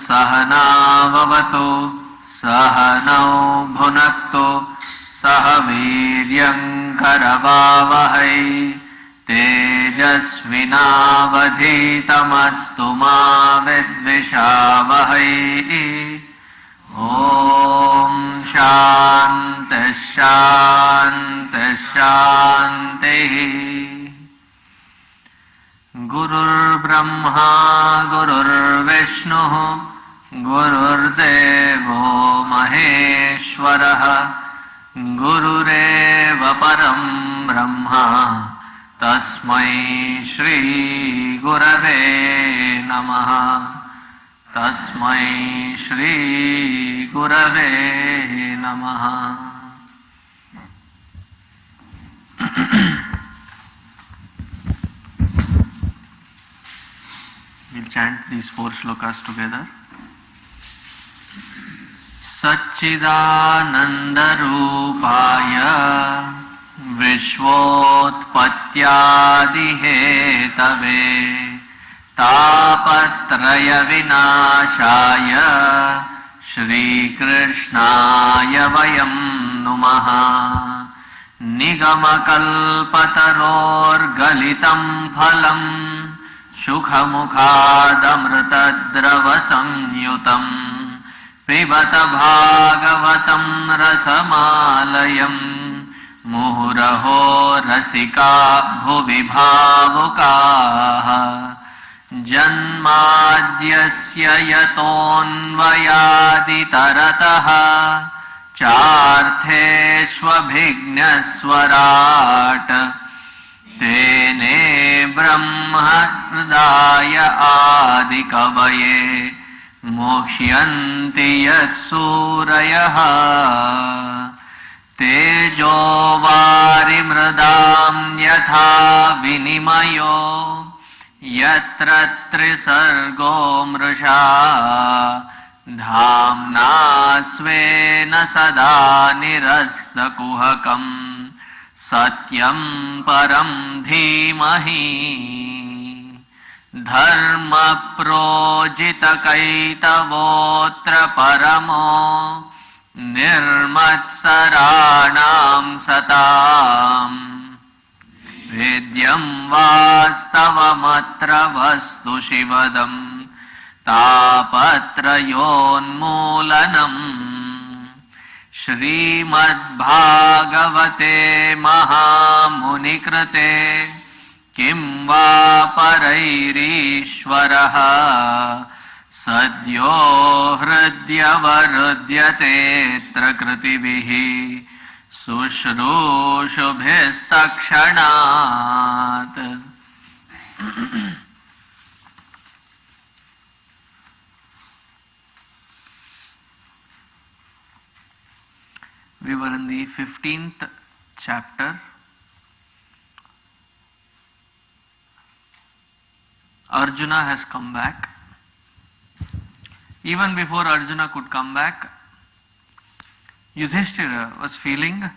सहनाववतु सहनौ भुनक्तु सह वीर्यङ्करवावहै तेजस्विनावधीतमस्तु मा विद्विषावहै। ॐ शान्तिः शान्तिः शान्तिः। गुरुर्ब्रह्मा गुरुर्विष्णुः गुरुर्देवो महेश्वरः गुरुरेव परं ब्रह्मा तस्मै श्री गुरवे नमः। तस्मै श्री गुरवे नमः। We'll chant these 4 shlokas together. Satchidanandarupaya Vishvotpatyadihetave Tapatraya Vinashaya Shri Krishnaya Vayam Numaha. Nigamakalpataror galitam phalam सुखमुखादमृतद्रवसंयुतं पिबत भागवतं रसमालयं मुहुरहो रसिका भुवि भावुकाः। जन्माद्यस्य यतोऽन्वयादितरतः चार्थेष्वभिघ्नस्वराट् तेने ब्रह्म हृदय आदिकवये मोक्ष्यन्ति यत्सूरयः। तेजो वारिमृदां यथा विनिमयो यत्र त्रिसर्गो मृषा धाम्ना स्वेन सदा निरस्तकुहकम् सत्यं परं धीमहि। धर्म प्रोजितकैतवोऽत्र परमो निर्मत्सराणां सताम् वेद्यं वास्तवमत्र वस्तु शिवदं तापत्रयोन्मूलनम्। श्रीमद्भागवते महामुनिकृते किं वा परैरीश्वरः सद्यो हृद्यवरुध्यतेऽत्र कृतिभिः शुश्रूषुभिस्तक्षणात्। We were in the 15th chapter. Arjuna has come back. Even before Arjuna could come back, Yudhishthira was feeling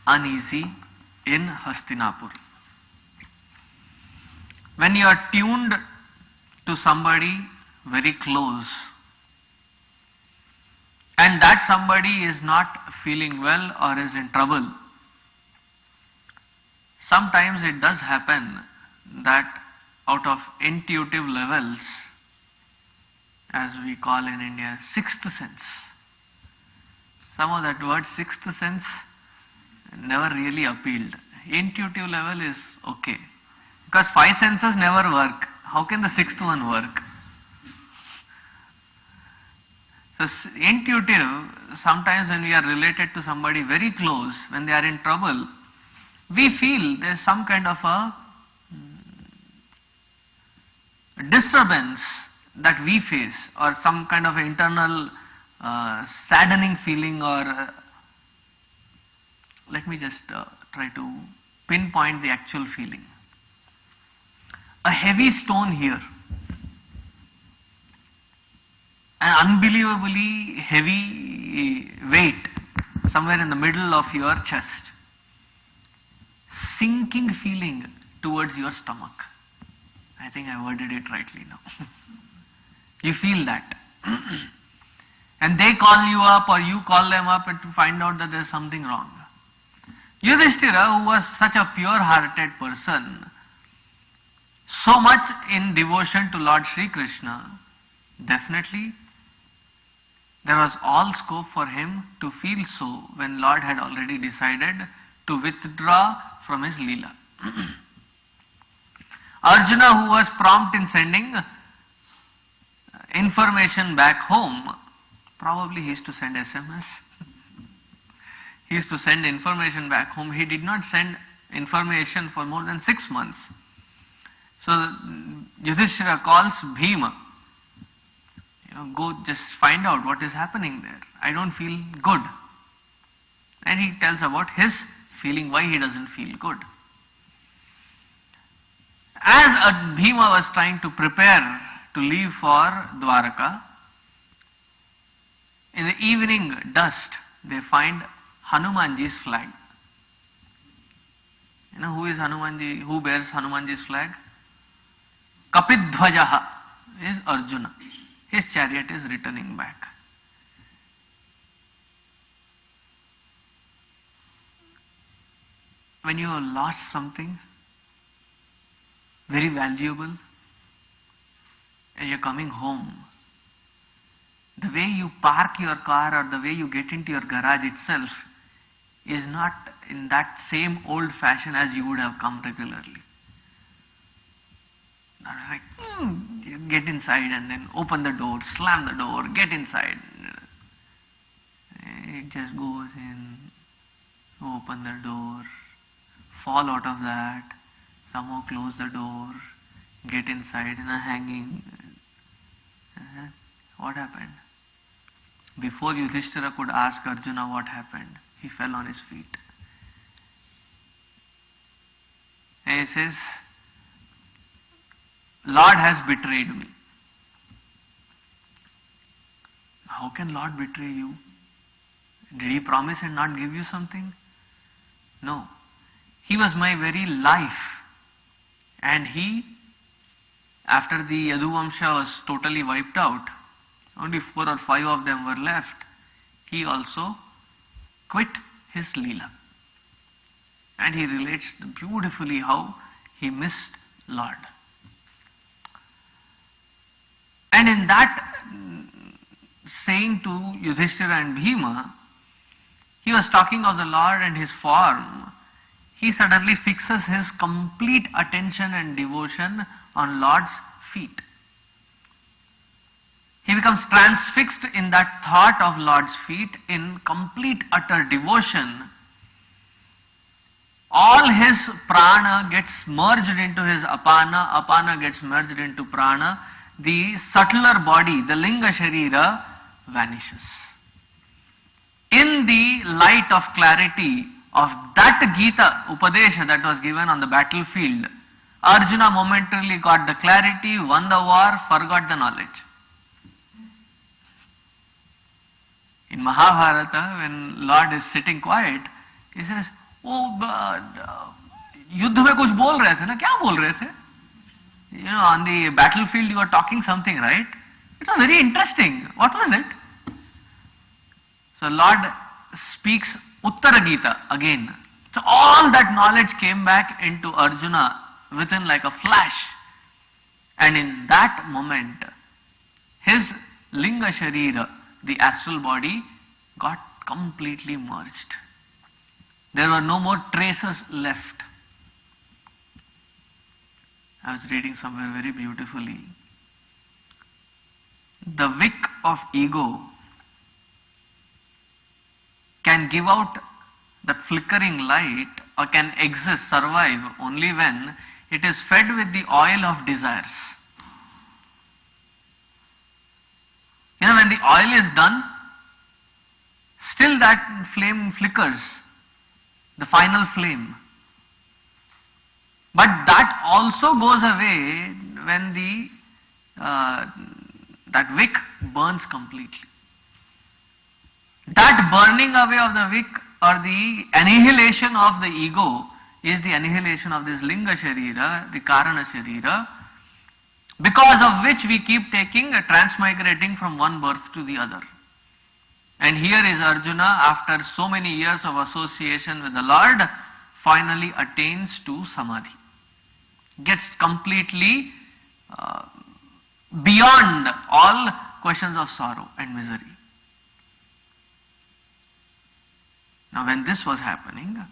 uneasy in Hastinapur. When you are tuned to somebody very close, and that somebody is not feeling well or is in trouble, sometimes it does happen that out of intuitive levels, as we call in India, sixth sense. Some of that word sixth sense never really appealed. Intuitive level is okay. Because 5 senses never work. How can the 6th one work? So intuitive, sometimes when we are related to somebody very close, when they are in trouble, we feel there is some kind of a disturbance that we face, or some kind of internal saddening feeling, or let me just try to pinpoint the actual feeling. A heavy stone here, an unbelievably heavy weight somewhere in the middle of your chest, sinking feeling towards your stomach. I think I worded it rightly now. You feel that. And they call you up, or you call them up, and to find out that there is something wrong. Yudhishthira, who was such a pure-hearted person, so much in devotion to Lord Sri Krishna, definitely there was all scope for him to feel so when Lord had already decided to withdraw from his Leela. Arjuna, who was prompt in sending information back home, probably he used to send SMS. He used to send information back home. He did not send information for more than 6 months. So Yudhishthira calls Bhima, go just find out what is happening there. I don't feel good. And he tells about his feeling, why he doesn't feel good. As Bhima was trying to prepare to leave for Dwaraka, in the evening dust, they find Hanumanji's flag. You know who is Hanumanji? Who bears Hanumanji's flag? Kapidhvajaha is Arjuna. His chariot is returning back. When you have lost something very valuable and you're coming home, the way you park your car or the way you get into your garage itself is not in that same old fashion as you would have come regularly. Not like, you get inside and then open the door, slam the door, get inside. It just goes in, open the door, fall out of that, somehow close the door, get inside in a hanging. What happened? Before Yudhishthira could ask Arjuna what happened, he fell on his feet. And he says, Lord has betrayed me. How can Lord betray you? Did he promise and not give you something? No. He was my very life. And he, after the Yaduvamsha was totally wiped out, only 4 or 5 of them were left, he also quit his Leela. And he relates beautifully how he missed Lord. And in that saying to Yudhishthira and Bhima, he was talking of the Lord and his form. He suddenly fixes his complete attention and devotion on Lord's feet. He becomes transfixed in that thought of Lord's feet in complete utter devotion. All his prana gets merged into his apana, apana gets merged into prana. The subtler body, the linga sharira, vanishes. In the light of clarity of that Gita Upadesha that was given on the battlefield, Arjuna momentarily got the clarity, won the war, forgot the knowledge. In Mahabharata, when Lord is sitting quiet, he says, "Oh, युद्ध में कुछ बोल रहे थे ना? क्या बोल रहे थे? You know, on the battlefield you were talking something, right? It was very interesting. What was it?" So Lord speaks Uttara Gita again. So all that knowledge came back into Arjuna within like a flash. And in that moment, his Linga Sharira, the astral body, got completely merged. There were no more traces left. I was reading somewhere very beautifully. The wick of ego can give out that flickering light or can exist, survive only when it is fed with the oil of desires. You know, when the oil is done, still that flame flickers, the final flame. But that also goes away when the that wick burns completely. That burning away of the wick or the annihilation of the ego is the annihilation of this linga sharira, the karana sharira, because of which we keep transmigrating from one birth to the other. And here is Arjuna, after so many years of association with the Lord, finally attains to samadhi. Gets completely beyond all questions of sorrow and misery. Now when this was happening,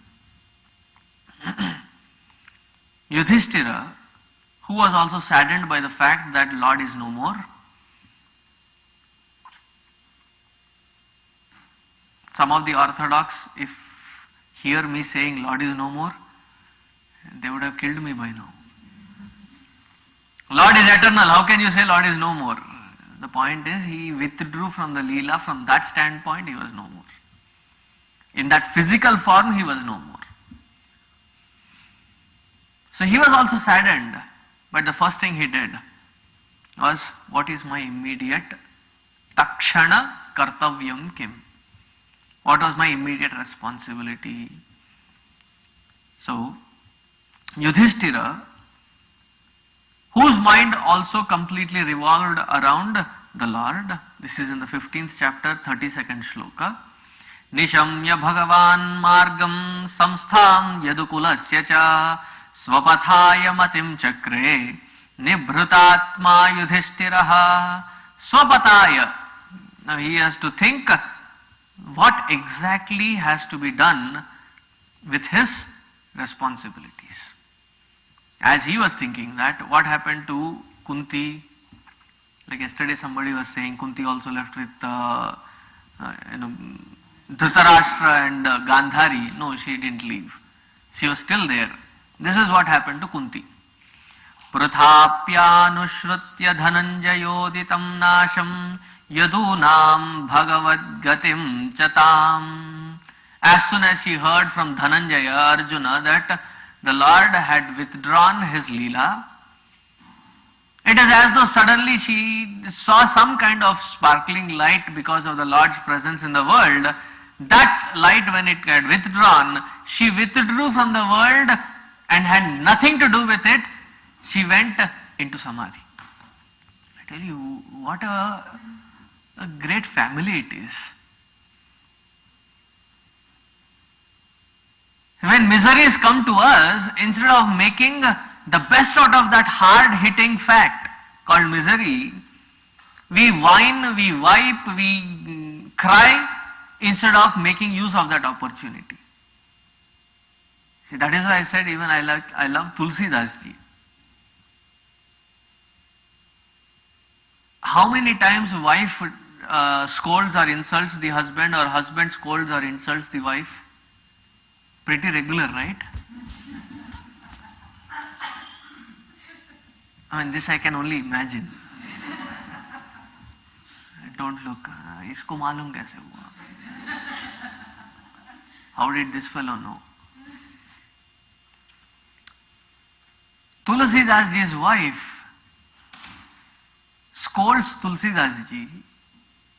Yudhishthira, who was also saddened by the fact that Lord is no more, some of the orthodox, if hear me saying Lord is no more, they would have killed me by now. Lord is eternal, how can you say Lord is no more? The point is, he withdrew from the Leela. From that standpoint, he was no more. In that physical form, he was no more. So he was also saddened, but the first thing he did was, what is my immediate takshana kartavyam kim? What was my immediate responsibility? So, Yudhishthira, whose mind also completely revolved around the Lord, this is in the 15th chapter, 32nd shloka, Nishamya Bhagavan Margam Samstham Yadukulasya Cha Swapathaya Matim Chakre Nibhrutatma Yudhishthiraha Swapataya. Now he has to think what exactly has to be done with his responsibilities. As he was thinking that, what happened to Kunti? Like yesterday somebody was saying Kunti also left with Dhritarashtra and Gandhari. No, she didn't leave. She was still there. This is what happened to Kunti. Prathapyanushrutya dhananjayoditam nasham yadunam bhagavad gatim chatam. As soon as she heard from Dhananjaya, Arjuna, that the Lord had withdrawn his Leela, it is as though suddenly she saw some kind of sparkling light because of the Lord's presence in the world. That light, when it had withdrawn, she withdrew from the world and had nothing to do with it. She went into samadhi. I tell you, what a great family it is. When miseries come to us, instead of making the best out of that hard-hitting fact called misery, we whine, we wipe, we cry, instead of making use of that opportunity. See, that is why I said even I love Tulsidas ji. How many times wife scolds or insults the husband, or husband scolds or insults the wife? Pretty regular, right? I mean, this I can only imagine. Don't look. Isko malum kaise hua? How did this fellow know? Tulsidas ji's wife scolds Tulsidas ji.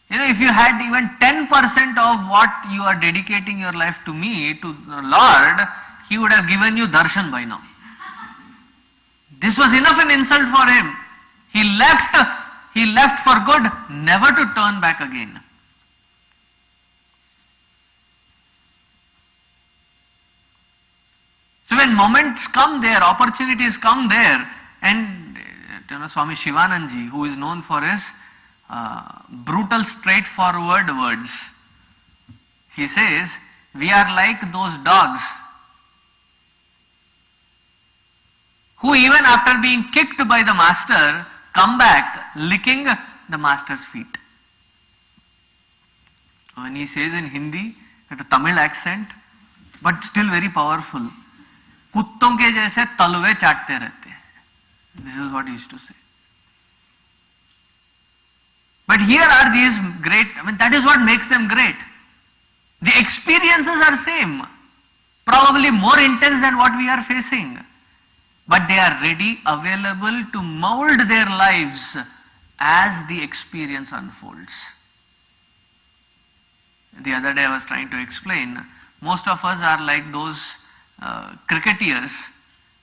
You know, if you had even 10% of what you are dedicating your life to me, to the Lord, he would have given you darshan by now. This was enough an insult for him. He left for good, never to turn back again. So when moments come there, opportunities come there, and Swami Shivananji, who is known for his brutal, straightforward words, he says, We are like those dogs who even after being kicked by the master come back licking the master's feet. When he says in Hindi with a Tamil accent, but still very powerful, कुत्तों के जैसे तलवे चाटते रहते हैं. This is what he used to say. But here are these great, that is what makes them great. The experiences are same, probably more intense than what we are facing. But they are ready, available to mold their lives as the experience unfolds. The other day I was trying to explain, most of us are like those cricketers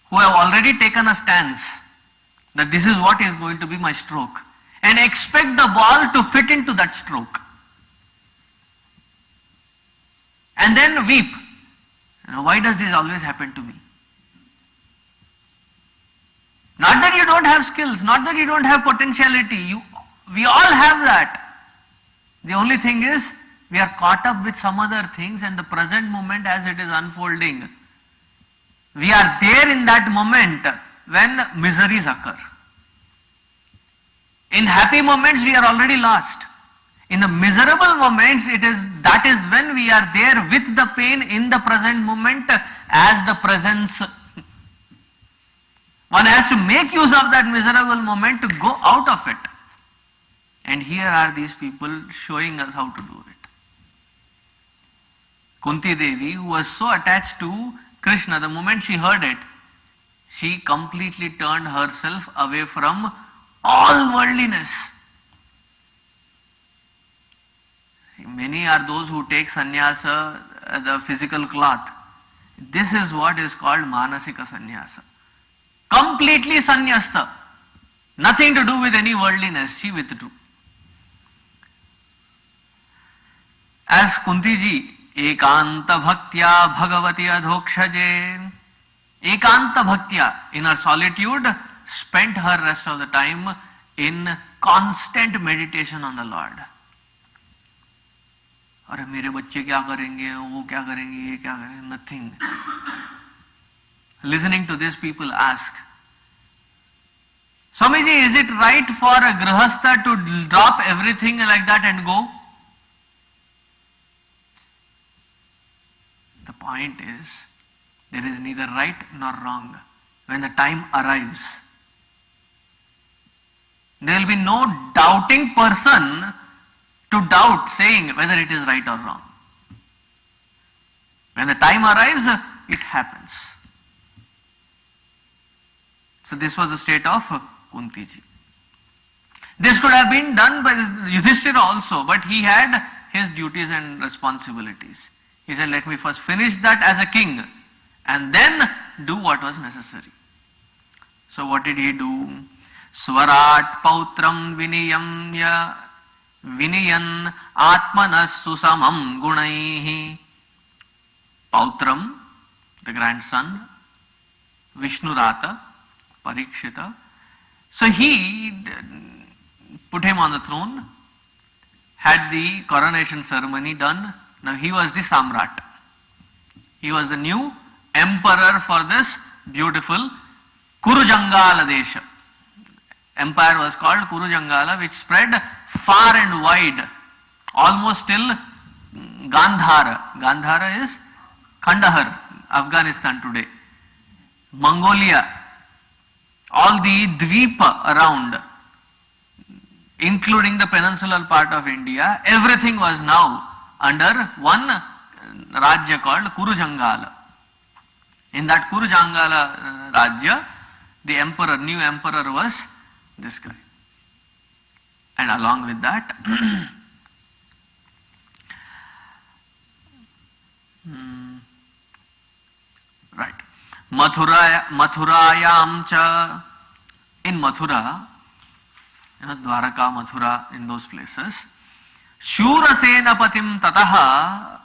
who have already taken a stance that this is what is going to be my stroke and expect the ball to fit into that stroke. And then weep. Why does this always happen to me? Not that you don't have skills, not that you don't have potentiality. We all have that. The only thing is, we are caught up with some other things, and the present moment as it is unfolding, we are there in that moment when miseries occur. In happy moments we are already lost. In the miserable moments that is when we are there with the pain in the present moment as the presence. One has to make use of that miserable moment to go out of it. And here are these people showing us how to do it. Kunti Devi, who was so attached to Krishna, the moment she heard it, she completely turned herself away from all worldliness. See, many are those who take sannyasa, the physical cloth. This is what is called manasika sannyasa. Completely sannyasta. Nothing to do with any worldliness. She withdrew. As Kunti ji, ekanta bhaktya bhagavati adhokshaje. Ekanta bhaktya, in her solitude, spent her rest of the time in constant meditation on the Lord. अरे मेरे बच्चे क्या करेंगे, वो क्या करेंगे, ये क्या करेंगे, nothing. Listening to this, people ask, Swamiji, is it right for a grihastha to drop everything like that and go? The point is, there is neither right nor wrong. When the time arrives, there will be no doubting person to doubt saying whether it is right or wrong. When the time arrives, it happens. So this was the state of Kunti ji. This could have been done by Yudhishthira also, but he had his duties and responsibilities. He said, let me first finish that as a king and then do what was necessary. So what did he do? Swarat pautram viniyamya viniyan atmanas susamam gunaihi. Pautram, the grandson, Vishnurata, Parikshita. So he put him on the throne, had the coronation ceremony done. Now he was the Samrat. He was the new emperor for this beautiful Kurujangala Desha. Empire was called Kurujangala, which spread far and wide, almost till Gandhara. Gandhara is Kandahar, Afghanistan today. Mongolia, all the Dvipa around, including the peninsular part of India, everything was now under one Rajya called Kurujangala. In that Kurujangala Rajya, the emperor, new emperor was this guy. And along with that, right, Mathurayam cha, in Mathura, Dwaraka, Mathura, in those places, Shurasena patim tataha,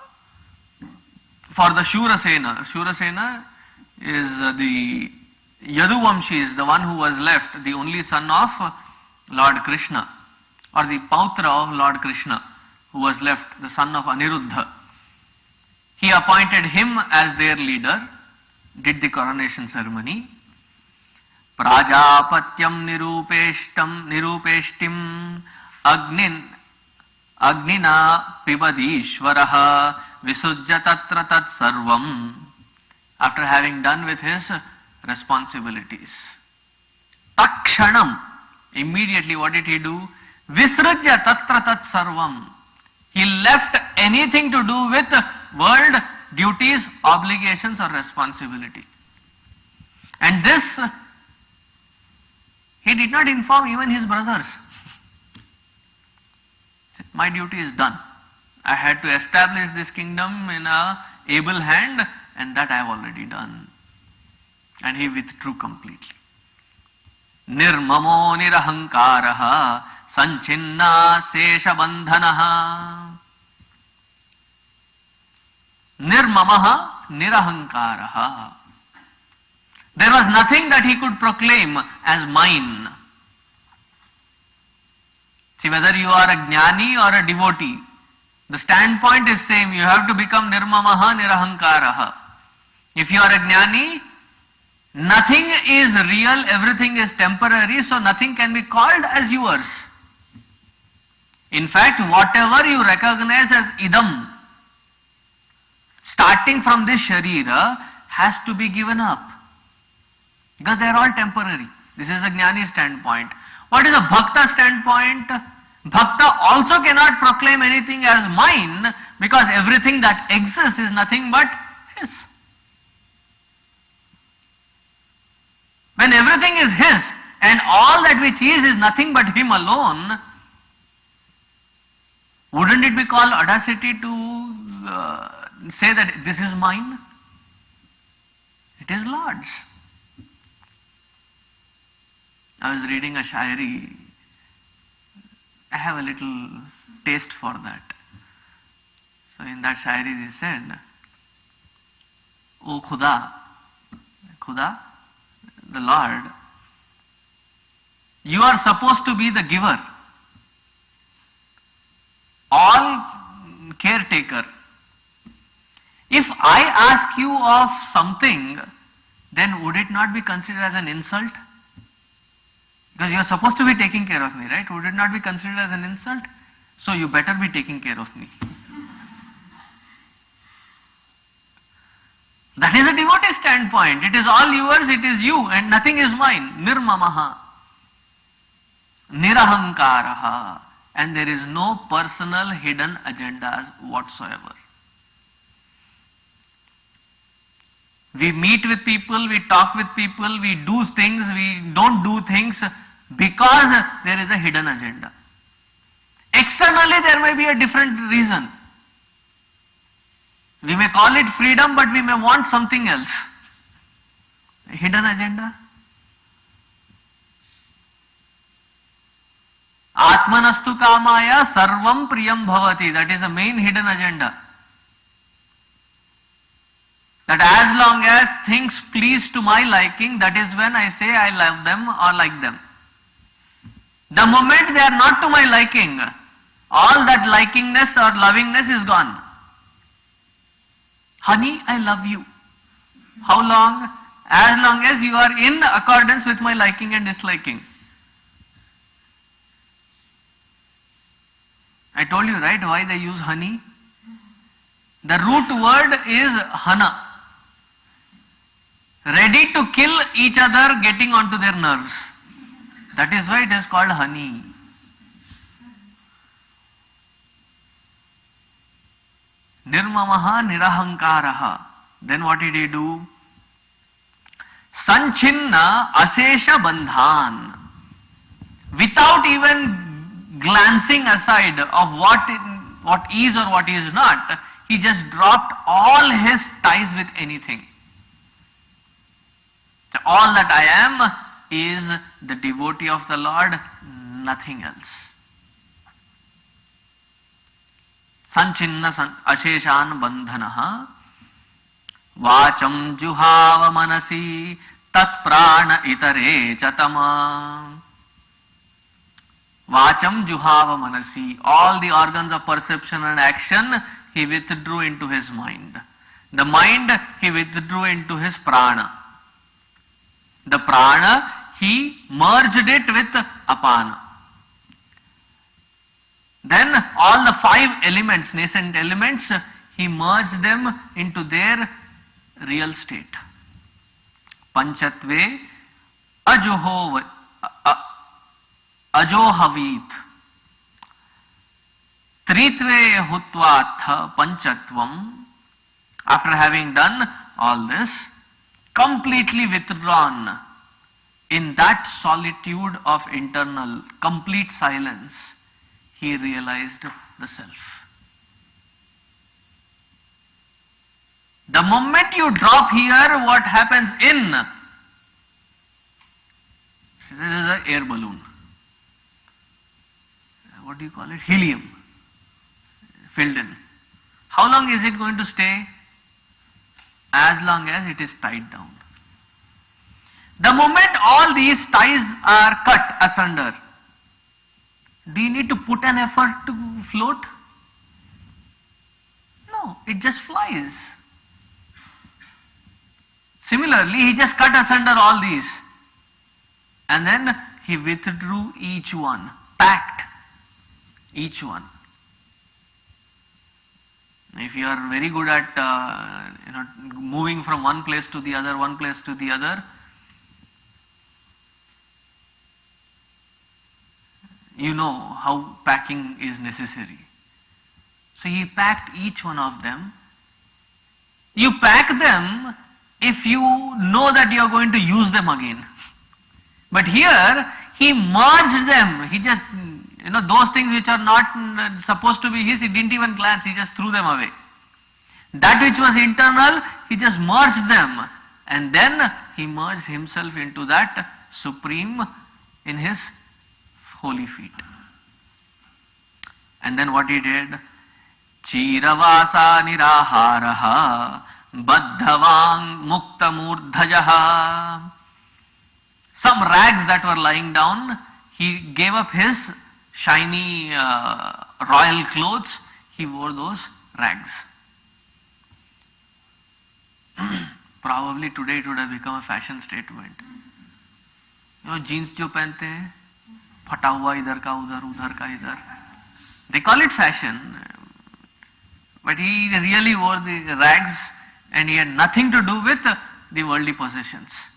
for the Shurasena is the Yaduvamshi, is the one who was left, the only son of Lord Krishna, or the Pautra of Lord Krishna, who was left, the son of Aniruddha. He appointed him as their leader, did the coronation ceremony. Prajapatyam nirupeshtim agnina pibadishvaraha visujya tatra tat sarvam. After having done with his responsibilities. Takshanam, immediately what did he do? Visrajya tatra tat sarvam. He left anything to do with world duties, obligations or responsibility. And this, he did not inform even his brothers. My duty is done. I had to establish this kingdom in a able hand, and that I have already done. And he withdrew completely. Nirmamo nirahankaraha sanchinna sesha bandhanaha. Nirmamaha nirahankaraha. There was nothing that he could proclaim as mine. See, whether you are a jnani or a devotee, the standpoint is same. You have to become nirmamaha nirahankaraha. If you are a jnani, nothing is real, everything is temporary, so nothing can be called as yours. In fact, whatever you recognize as idam, starting from this sharira, has to be given up. Because they are all temporary. This is a jnani standpoint. What is a bhakta standpoint? Bhakta also cannot proclaim anything as mine, because everything that exists is nothing but his. When everything is his and all that which is nothing but him alone, wouldn't it be called audacity to say that this is mine? It is Lord's. I was reading a shairi. I have a little taste for that. So in that shairi they said, O Khuda, Khuda, the Lord, you are supposed to be the giver, all caretaker. If I ask you of something, then would it not be considered as an insult? Because you are supposed to be taking care of me, right? Would it not be considered as an insult? So you better be taking care of me. That is a devotee standpoint. It is all yours, it is you, and nothing is mine. Nirmamaha. Nirahankaraha. And there is no personal hidden agendas whatsoever. We meet with people, we talk with people, we do things, we don't do things because there is a hidden agenda. Externally there may be a different reason. We may call it freedom, but we may want something else. A hidden agenda. Atmanastu kamaya sarvam priyam bhavati. That is the main hidden agenda. That as long as things please to my liking, that is when I say I love them or like them. The moment they are not to my liking, all that likingness or lovingness is gone. Honey, I love you. How long? As long as you are in accordance with my liking and disliking. I told you, right, why they use honey? The root word is hana. Ready to kill each other, getting onto their nerves. That is why it is called honey. Nirmamaha nirahankaraha. Then what did he do? Sanchinna asesha bandhan. Without even glancing aside of what is or what is not, he just dropped all his ties with anything. So all that I am is the devotee of the Lord, nothing else. Sanchinna asheshan bandhanaha vacham juhava manasi tat prana itare chatama. Vacham juhava manasi. All the organs of perception and action he withdrew into his mind. The mind he withdrew into his prana. The prana he merged it with apana. Then all the 5 elements, nascent elements, he merged them into their real state. Panchatve ajohavit. Tritve hutvatha panchatvam. After having done all this, completely withdrawn in that solitude of internal, complete silence, he realized the self. The moment you drop here, what happens in? This is an air balloon. What do you call it? Helium. Filled in. How long is it going to stay? As long as it is tied down. The moment all these ties are cut asunder, do you need to put an effort to float? No, it just flies. Similarly, he just cut asunder all these and then he withdrew each one, packed each one. If you are very good at moving from one place to the other, you know how packing is necessary. So he packed each one of them. You pack them if you know that you are going to use them again. But here he merged them. He just, those things which are not supposed to be his, he didn't even glance, he just threw them away. That which was internal, he just merged them. And then he merged himself into that supreme in his holy feet. And then what he did? Chiravasa niraharaha baddhavang mukta murdhajaha. Some rags that were lying down, he gave up his shiny royal clothes, he wore those rags. Probably today it would have become a fashion statement. Jeans जो पहनते हैं, फटा हुआ इधर का उधर, उधर का इधर. They call it fashion. But he really wore the rags and he had nothing to do with the worldly possessions.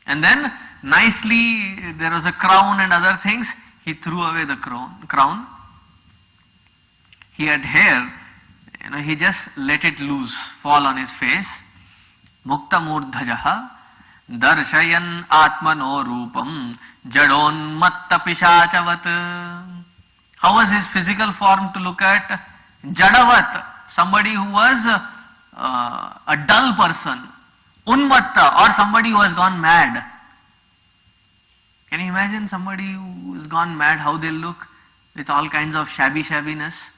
And then nicely there was a crown and other things. He threw away the crown. He had hair, he just let it loose, fall on his face. Mukta murdhajaha darshayan atmano rupam jadonmatta pishachavat. How was his physical form to look at? Jadavat, somebody who was a dull person. Unmatta, or somebody who has gone mad. Can you imagine somebody who has gone mad, how they look with all kinds of shabbiness?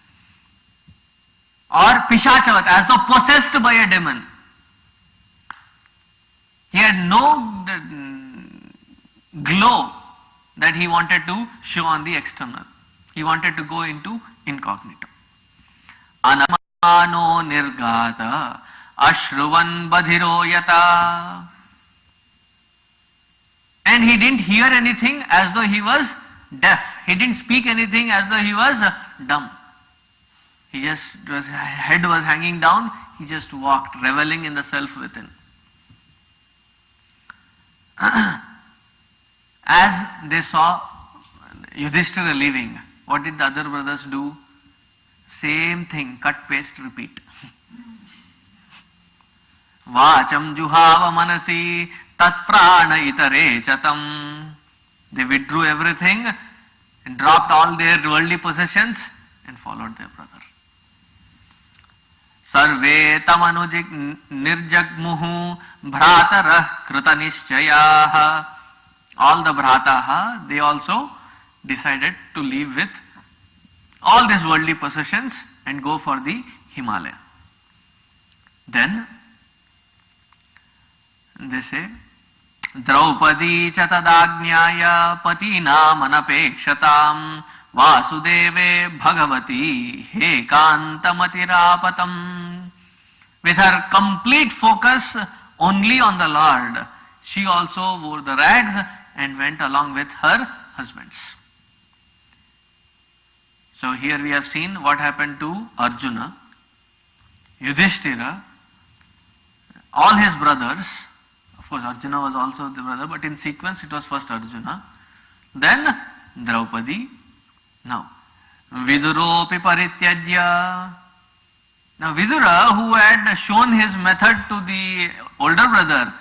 Or pishachavat, as though possessed by a demon. He had no glow that he wanted to show on the external. He wanted to go into incognito. Anamano nirgata ashruvan badhiro yata. And he didn't hear anything as though he was deaf. He didn't speak anything as though he was dumb. He just, his head was hanging down. He just walked, reveling in the self within. As they saw Yudhishthira leaving, what did the other brothers do? Same thing, cut, paste, repeat. Vacham juhava manasi tat prana itare chatam. They withdrew everything and dropped all their worldly possessions and followed their brother. Sarve tamanu nirjagmuhu bhratarah kritanischayaha. All the bhrataha, they also decided to leave with all these worldly possessions and go for the Himalaya. Then they say, Draupadi chatadagnyaya patina manapekshatam vasudeve bhagavati he kantamatirapatam. with her complete focus only on the Lord, she also wore the rags and went along with her husbands. So here we have seen what happened to Arjuna, Yudhishthira, all his brothers. Of course, Arjuna was also the brother, but in sequence it was first Arjuna, then Draupadi. Now, Viduropi Parityajya. Now, Vidura, who had shown his method to the older brother,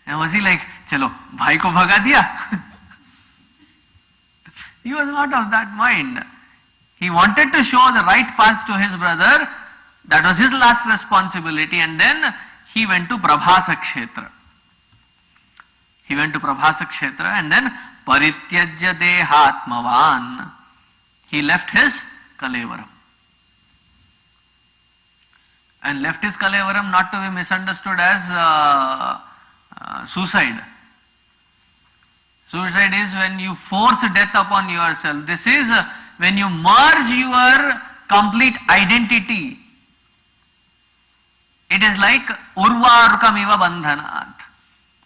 and was he like, chalo, bhai ko bhaga diya? He was not of that mind. He wanted to show the right path to his brother. That was his last responsibility, and then he went to Prabhasa Kshetra. He went to Prabhasa Kshetra, and then Parityajya Dehatmavan. He left his Kalevaram. And left his Kalevaram not to be misunderstood as suicide. Suicide is when you force death upon yourself. This is when you merge your complete identity. It is like urvarukamiva bandhanat.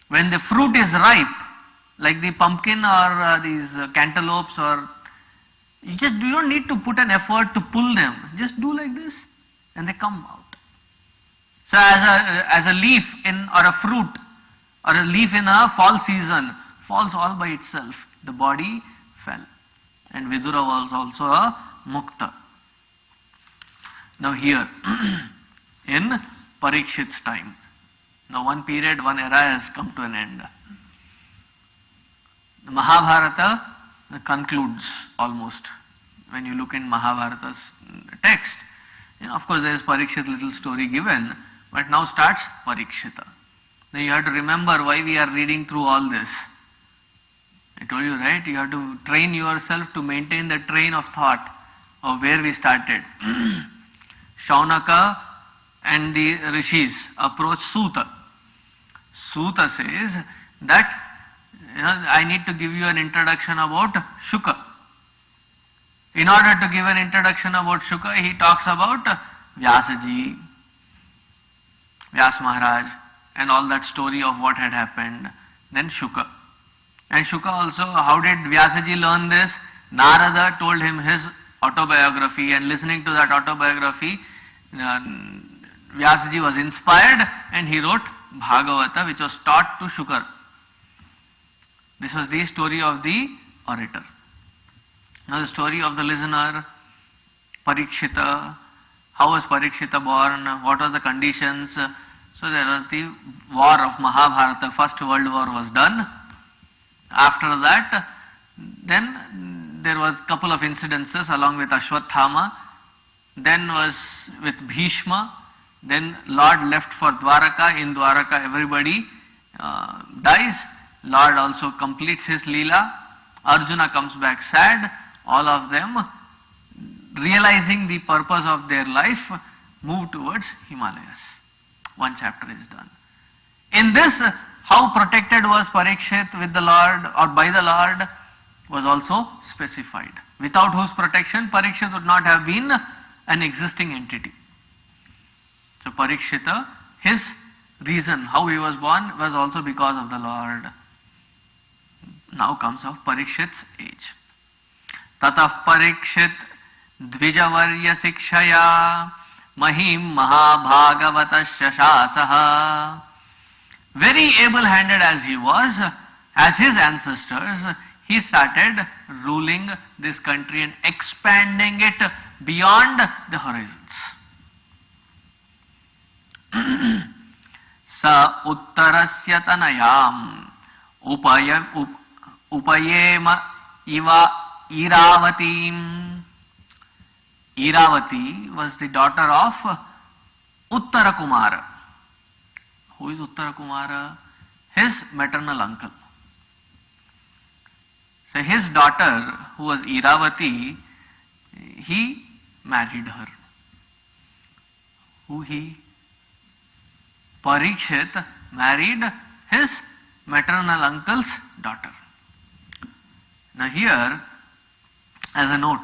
When the fruit is ripe, like the pumpkin or these cantaloupes, or you don't need to put an effort to pull them. Just do like this and they come out. So as a leaf or a fruit or a leaf in a fall season falls all by itself, the body fell. And Vidura was also a mukta. Now here, in Parikshit's time, now one period, one era has come to an end. The Mahabharata concludes almost. When you look in Mahabharata's text, of course there is Parikshit's little story given, but now starts Parikshita. Now you have to remember why we are reading through all this. I told you, right? You have to train yourself to maintain the train of thought of where we started. Shaunaka and the rishis approach Suta. Suta says that I need to give you an introduction about Shuka. In order to give an introduction about Shuka, he talks about Vyasaji, Vyas Maharaj, and all that story of what had happened. Then Shuka. And Shuka also, how did Vyasaji learn this? Narada told him his autobiography, and listening to that autobiography, Vyasaji was inspired and he wrote Bhagavata, which was taught to Shukar. This was the story of the orator. Now the story of the listener, Parikshita, how was Parikshita born, what was the conditions. So there was the war of Mahabharata, First World War was done. After that, then there was a couple of incidences along with Ashwathama, then was with Bhishma, then Lord left for Dwaraka. In Dwaraka everybody dies. Lord also completes his Leela. Arjuna comes back sad. All of them, realizing the purpose of their life, move towards Himalayas. One chapter is done. In this, how protected was Parikshit with the Lord or by the Lord was also specified. Without whose protection, Parikshit would not have been an existing entity. So Parikshita, his reason how he was born was also because of the Lord. Now comes of Parikshit's age. Tatah Parikshit Dvijavarya Sikshaya Mahim Mahabhagavata Shashasaha. Very able-handed as he was, as his ancestors, he started ruling this country and expanding it beyond the horizons. Sa uttarasya tanayam upayema iva Iravatim. Iravati was the daughter of Uttara Kumara. Who is Uttara Kumara? His maternal uncle. So his daughter, who was Iravati, he married her. Who he? Parikshit married his maternal uncle's daughter. Now here, as a note,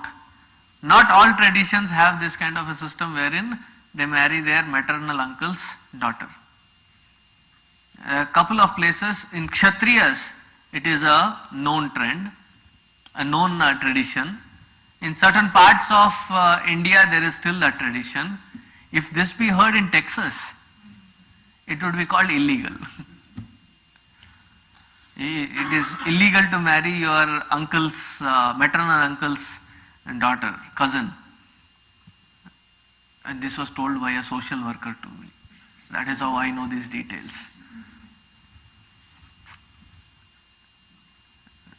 not all traditions have this kind of a system wherein they marry their maternal uncle's daughter. A couple of places in Kshatriyas, it is a known trend, a known tradition. In certain parts of India, there is still that tradition. If this be heard in Texas, it would be called illegal. It is illegal to marry your uncle's, maternal uncle's daughter, cousin. And this was told by a social worker to me. That is how I know these details.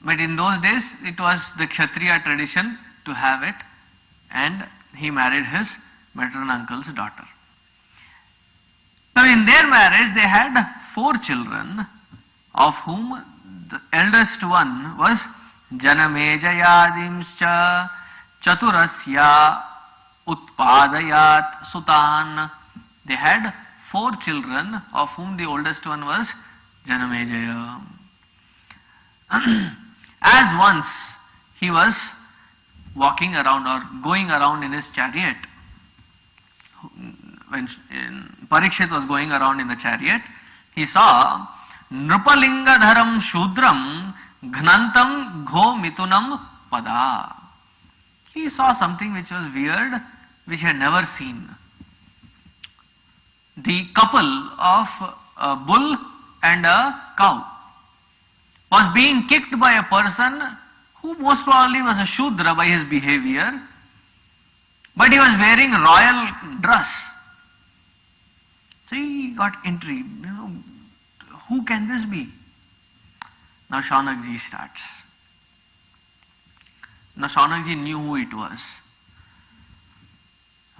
But in those days, it was the Kshatriya tradition to have it, and he married his maternal uncle's daughter. Now in their marriage, they had 4 children, of whom the eldest one was Janamejayadimscha Chaturasya Utpadayat Sutan. They had 4 children, of whom the oldest one was Janamejaya. As once he was walking around or going around in his chariot, when Parikshit was going around in the chariot, he saw Nrupalingadharam Shudram Gnantam Gho Mitunam Pada. He saw something which was weird, which he had never seen. The couple of a bull and a cow was being kicked by a person who most probably was a Shudra by his behavior, but he was wearing royal dress. So he got intrigued, who can this be? Now Shaunakji starts. Now Shaunakji knew who it was.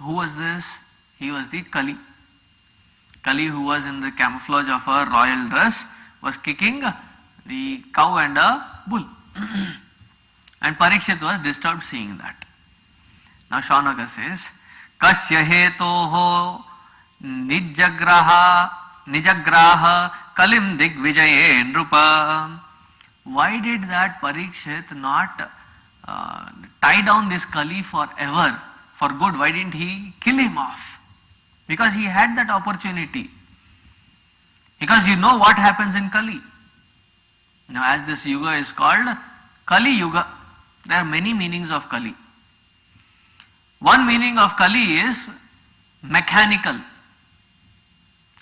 Who was this? He was the Kali. Kali, who was in the camouflage of a royal dress, was kicking the cow and a bull. And Parikshit was disturbed seeing that. Now Shaunaka says, Kasya hetoho nijagraha kalim digvijaye nrupa. Why did that Parikshit not tie down this Kali forever, for good? Why didn't he kill him off? Because he had that opportunity. Because you know what happens in Kali. Now as this Yuga is called Kali Yuga, there are many meanings of Kali. One meaning of Kali is mechanical.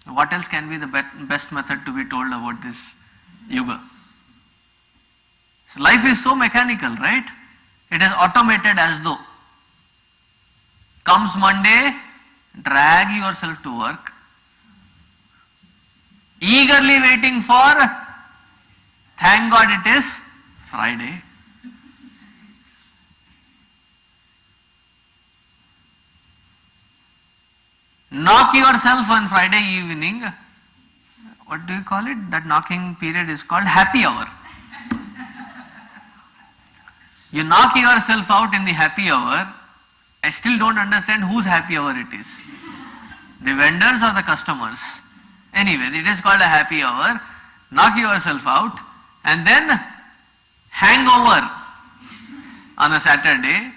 What else can be the best method to be told about this Yuga? So life is so mechanical, right? It is automated as though. Comes Monday, drag yourself to work, eagerly waiting for, thank God it is Friday. Knock yourself on Friday evening. What do you call it? That knocking period is called happy hour. You knock yourself out in the happy hour. I still don't understand whose happy hour it is. The vendors or the customers. Anyway, it is called a happy hour. Knock yourself out and then hangover on a Saturday.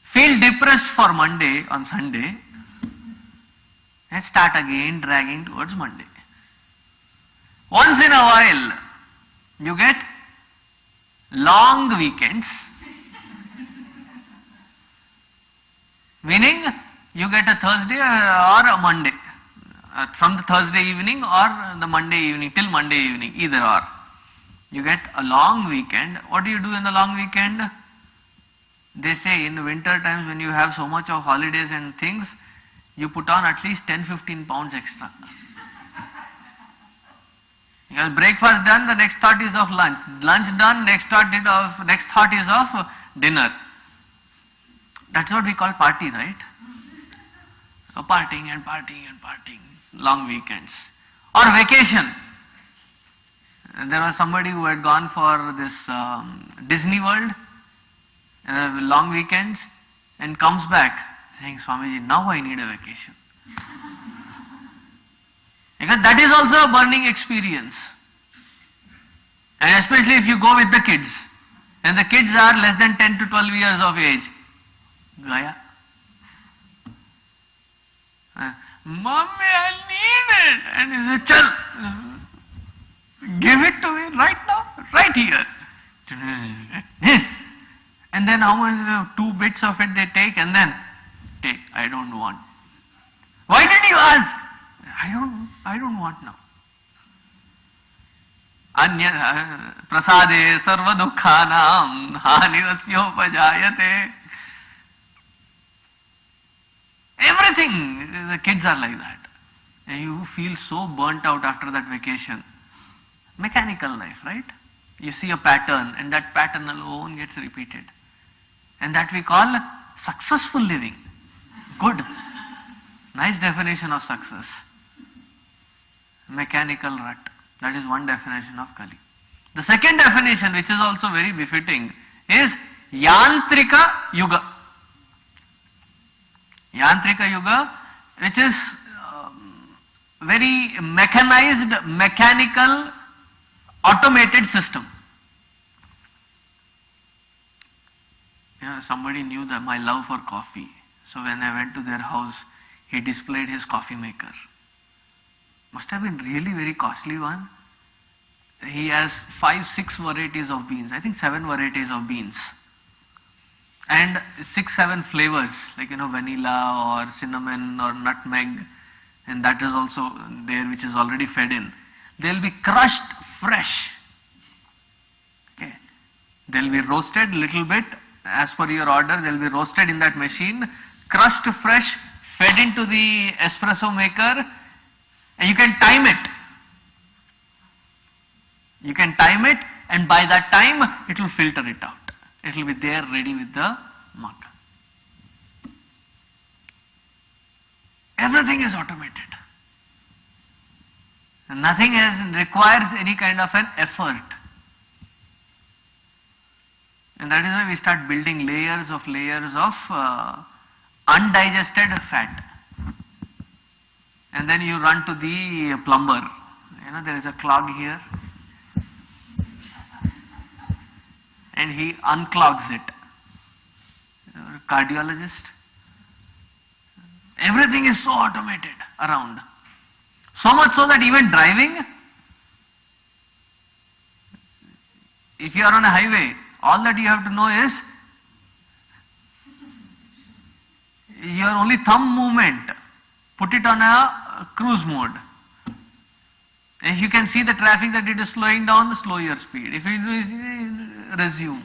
Feel depressed for Monday on Sunday and start again dragging towards Monday. Once in a while, you get long weekends, meaning you get a Thursday or a Monday, from the Thursday evening or the Monday evening till Monday evening, either or. You get a long weekend. What do you do in the long weekend? They say in winter times when you have so much of holidays and things, you put on at least 10-15 pounds extra. Because breakfast done, the next thought is of lunch. Lunch done, next thought is of dinner. That's what we call party, right? So partying and partying and partying. Long weekends. Or vacation. There was somebody who had gone for this Disney World, long weekends, and comes back saying, Swamiji, now I need a vacation. Because that is also a burning experience. And especially if you go with the kids. And the kids are less than 10 to 12 years of age. Gaya. Mommy, I need it. And he said, Chal, give it to me right now, right here. And then how much, 2 bits of it they take, and then take, I don't want. Why did you ask? I don't want now. Anya prasade sarva dukkhanam hanirasyopajaayate. Everything, the kids are like that. And you feel so burnt out after that vacation. Mechanical life, right? You see a pattern, and that pattern alone gets repeated. And that we call successful living. Good. Nice definition of success. Mechanical rut. That is one definition of Kali. The second definition, which is also very befitting, is Yantrika Yuga. Yantrika Yuga, which is very mechanized, mechanical, automated system. Somebody knew that my love for coffee. So when I went to their house, he displayed his coffee maker. Must have been really very costly one. He has 5-6 varieties of beans. I think 7 varieties of beans. And 6-7 flavors, like vanilla or cinnamon or nutmeg. And that is also there, which is already fed in. They'll be crushed fresh. Okay. They'll be roasted little bit. As per your order, they'll be roasted in that machine, crushed fresh, fed into the espresso maker, and you can time it. You can time it, and by that time, it will filter it out. It will be there ready with the mug. Everything is automated. Nothing requires any kind of an effort. And that is why we start building layers of undigested fat. And then you run to the plumber. There is a clog here. And he unclogs it. Cardiologist. Everything is so automated around. So much so that even driving, if you are on a highway, all that you have to know is your only thumb movement. Put it on a cruise mode. If you can see the traffic that it is slowing down, slow your speed. If you resume.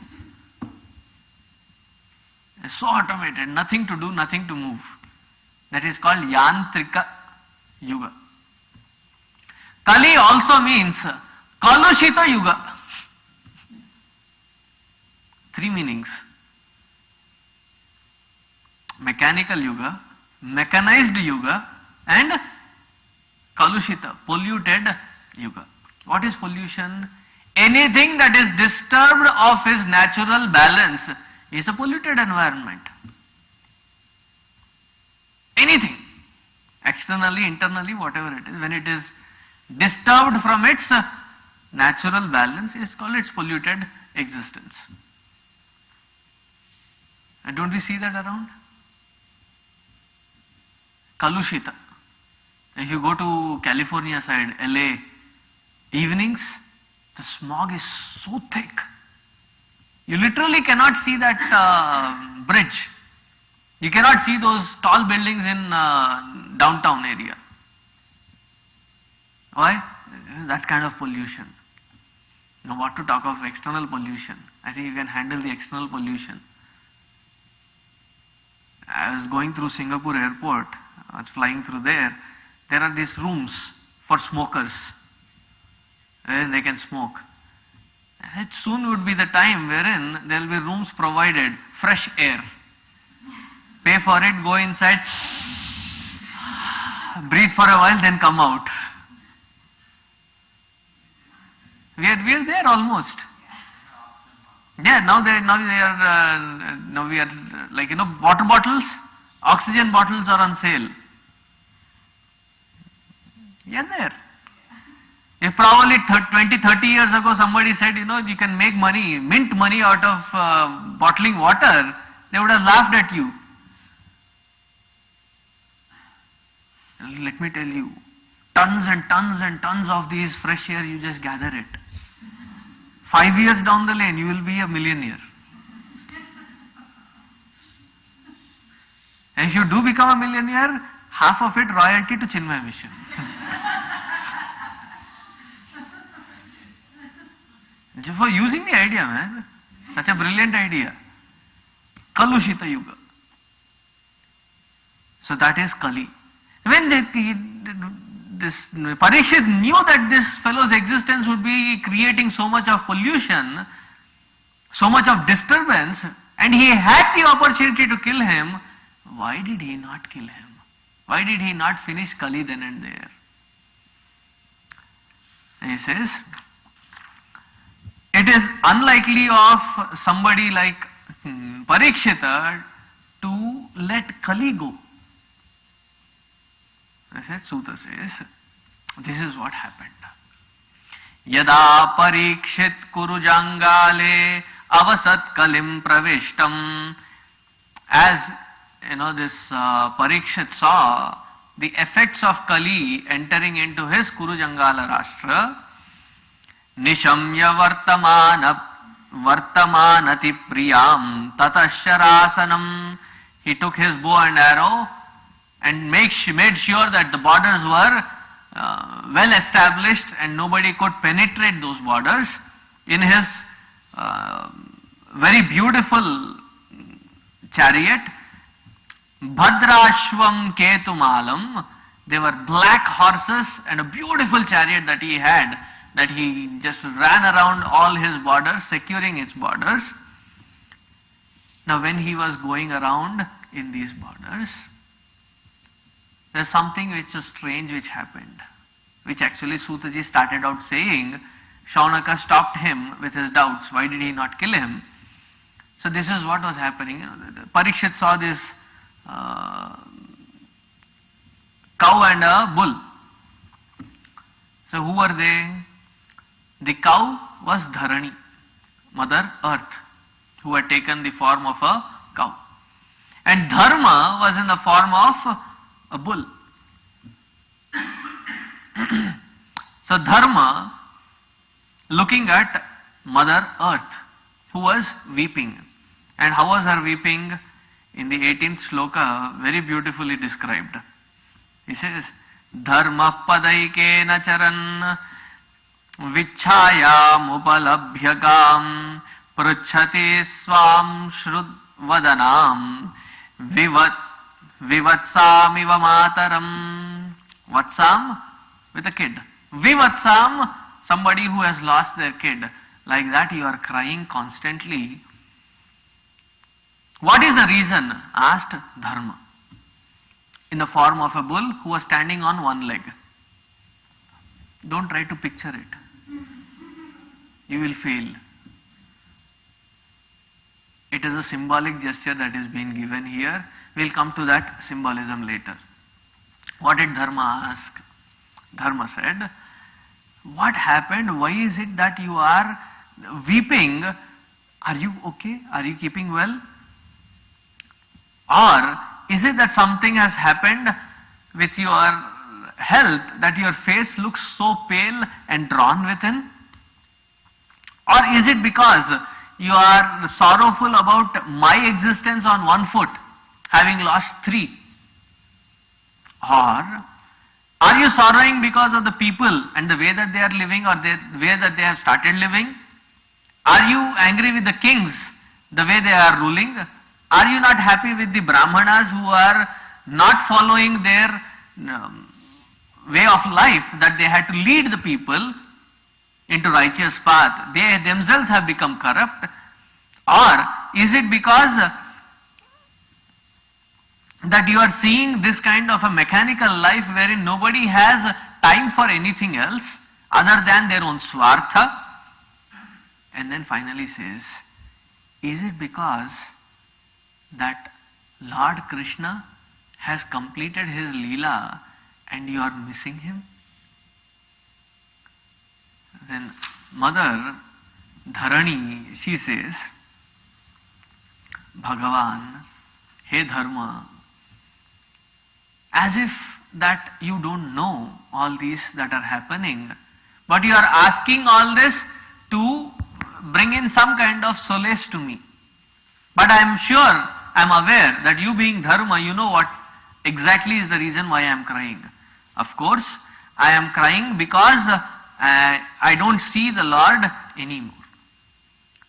It's so automated, nothing to do, nothing to move. That is called Yantrika Yuga. Kali also means Kalushita Yuga. 3 meanings. Mechanical Yuga, mechanized Yuga, and Kalushita, polluted Yuga. What is pollution? Anything that is disturbed of its natural balance is a polluted environment. Anything, externally, internally, whatever it is, when it is disturbed from its natural balance, is called its polluted existence. And don't we see that around? Kalushita. If you go to California side, LA, evenings, the smog is so thick. You literally cannot see that bridge. You cannot see those tall buildings in downtown area. Why? That kind of pollution. Now what to talk of external pollution? I think you can handle the external pollution. I was going through Singapore airport, I was flying through there. There are these rooms for smokers, wherein they can smoke. It soon would be the time wherein there will be rooms provided, fresh air. Pay for it, go inside, breathe for a while, then come out. We are there almost. Yeah, now we are like water bottles, oxygen bottles are on sale. We are there. If probably 20-30 years ago somebody said, you can make money, mint money out of bottling water, they would have laughed at you. let me tell you, tons and tons and tons of these fresh air, you just gather it. 5 years down the lane, you will be a millionaire. And if you do become a millionaire, half of it royalty to Chinmay Mission. Just for using the idea, man. Such a brilliant idea. Kalushita Yuga. So that is Kali. When this Parikshit knew that this fellow's existence would be creating so much of pollution, so much of disturbance, and he had the opportunity to kill him, why did he not kill him? Why did he not finish Kali then and there? And he says, it is unlikely of somebody like Parikshita to let Kali go. Suta says, this is what happened. Yada Parikshit Kurujangale Avasat Kalim Pravishtam. As this Parikshit saw the effects of Kali entering into his Kurujangala Rashtra, Nishamya Vartamanati Priyam Tatasharasanam. He took his bow and arrow and made sure that the borders were well established and nobody could penetrate those borders. In his very beautiful chariot, Bhadrashvam Ketumalam, they were black horses and a beautiful chariot that he had, that he just ran around all his borders, securing its borders. Now when he was going around in these borders, there's something which is strange which happened, which actually Sutaji started out saying. Shaunaka stopped him with his doubts. Why did he not kill him? So this is what was happening. Parikshit saw this cow and a bull. So who were they? The cow was Dharani, Mother Earth, who had taken the form of a cow. And Dharma was in the form of a bull. So Dharma, looking at Mother Earth, who was weeping. And how was her weeping? In the 18th sloka, very beautifully described. He says, Dharma padaikena charan vichhayam upalabhyagam pruchhati swam shrud vadanam Vivatsamiva mataram. Vatsam, with a kid. Vivatsam, somebody who has lost their kid. Like that you are crying constantly. What is the reason? Asked Dharma. In the form of a bull who was standing on one leg. Don't try to picture it. You will fail. It is a symbolic gesture that is being given here. We'll come to that symbolism later. What did Dharma ask? Dharma said, what happened? Why is it that you are weeping? Are you okay? Are you keeping well? Or is it that something has happened with your health that your face looks so pale and drawn within? Or is it because you are sorrowful about my existence on one foot, having lost 3? Or are you sorrowing because of the people and the way that they are living, or the way that they have started living? Are you angry with the kings, the way they are ruling? Are you not happy with the Brahmanas who are not following their way of life, that they had to lead the people into righteous path? They themselves have become corrupt. Or is it because that you are seeing this kind of a mechanical life wherein nobody has time for anything else other than their own swartha? And then finally says, is it because that Lord Krishna has completed his Leela and you are missing him? Then Mother Dharani, she says, Bhagavan, hey Dharma, as if that you don't know all these that are happening, but you are asking all this to bring in some kind of solace to me. But I am sure, I am aware that you being Dharma, you know what exactly is the reason why I am crying. Of course, I am crying because I don't see the Lord anymore.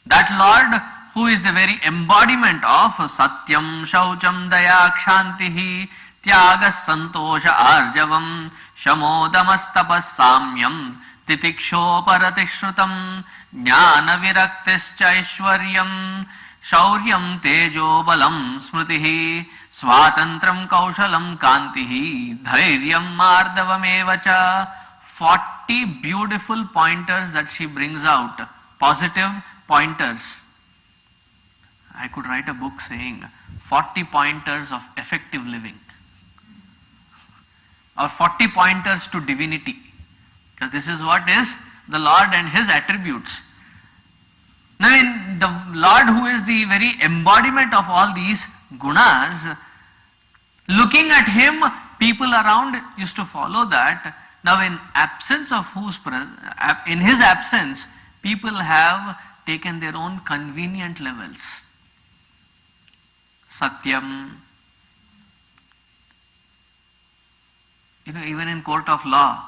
That Lord who is the very embodiment of Satyam, Shaucham, Daya, Kshantihi, Tyagas, Santosha, Arjavam, Shamodamas, Samyam, Titikshoparatishrutam, Jnana Viraktischa Aishwaryam, Shauryam Tejo Balam Smritihi, Swatantram Kaushalam Kantihi, Dhairyam Mardavamevacha. 40 beautiful pointers that she brings out, positive pointers. I could write a book saying 40 pointers of effective living, or 40 pointers to divinity, because this is what is the Lord and His attributes. Now, in the Lord who is the very embodiment of all these gunas, looking at Him, people around used to follow that. Now, in absence of in His absence, people have taken their own convenient levels. Satyam. Even in court of law,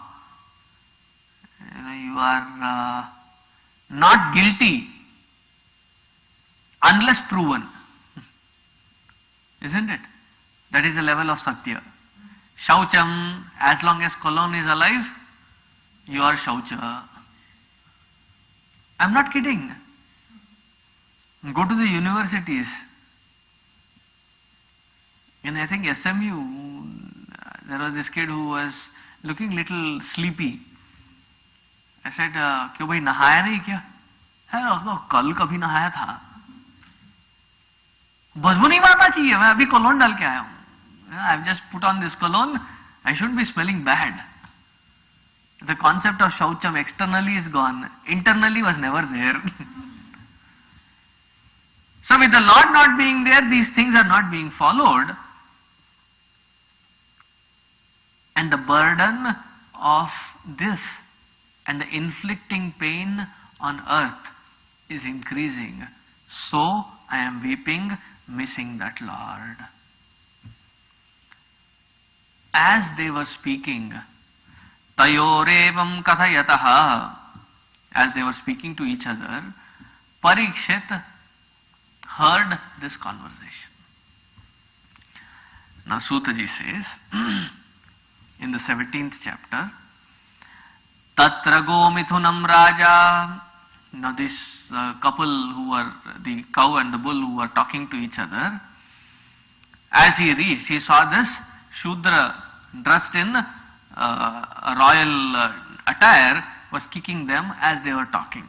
you are not guilty unless proven. Isn't it? That is the level of Satya. Shaucham, as long as colon is alive, you are Shaucha. I'm not kidding. Go to the universities. I think SMU, there was this kid who was looking little sleepy. I said, क्यों भाई नहाया नहीं क्या? कल कभी नहाया था. बदबू नहीं मारना चाहिए, मैं अभी कोलोन डाल के आया हूँ. I've just put on this cologne, I shouldn't be smelling bad. The concept of Shaucham externally is gone, internally was never there. So with the Lord not being there, these things are not being followed. And the burden of this and the inflicting pain on earth is increasing. So I am weeping, missing that Lord. As they were speaking, Tayorevam Kathayataha, as they were speaking to each other, Parikshit heard this conversation. Now Sutaji says, in the 17th chapter, Tatra Gomithunam Raja. Now this couple who were, the cow and the bull who were talking to each other, as he reached, he saw this Shudra dressed in a royal attire was kicking them as they were talking.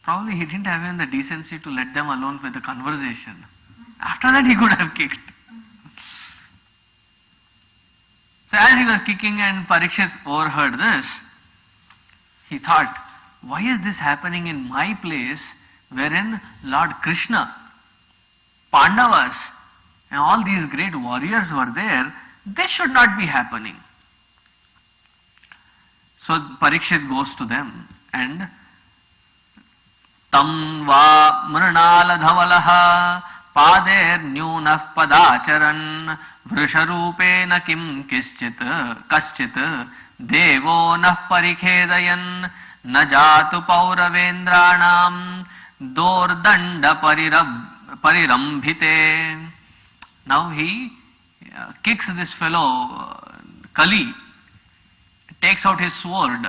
Probably he didn't have even the decency to let them alone with the conversation. After that he could have kicked. So as he was kicking and Parikshit overheard this, he thought, why is this happening in my place wherein Lord Krishna, Pandavas and all these great warriors were there? This should not be happening. So Parikshit goes to them and Tam va mrnala dhawalaha pader nyunah padacharan vrisharupena kim kaschit devo nah parikhedayan najatu pauravendranam dordanda parirambhite. Now he kicks this fellow Kali, takes out his sword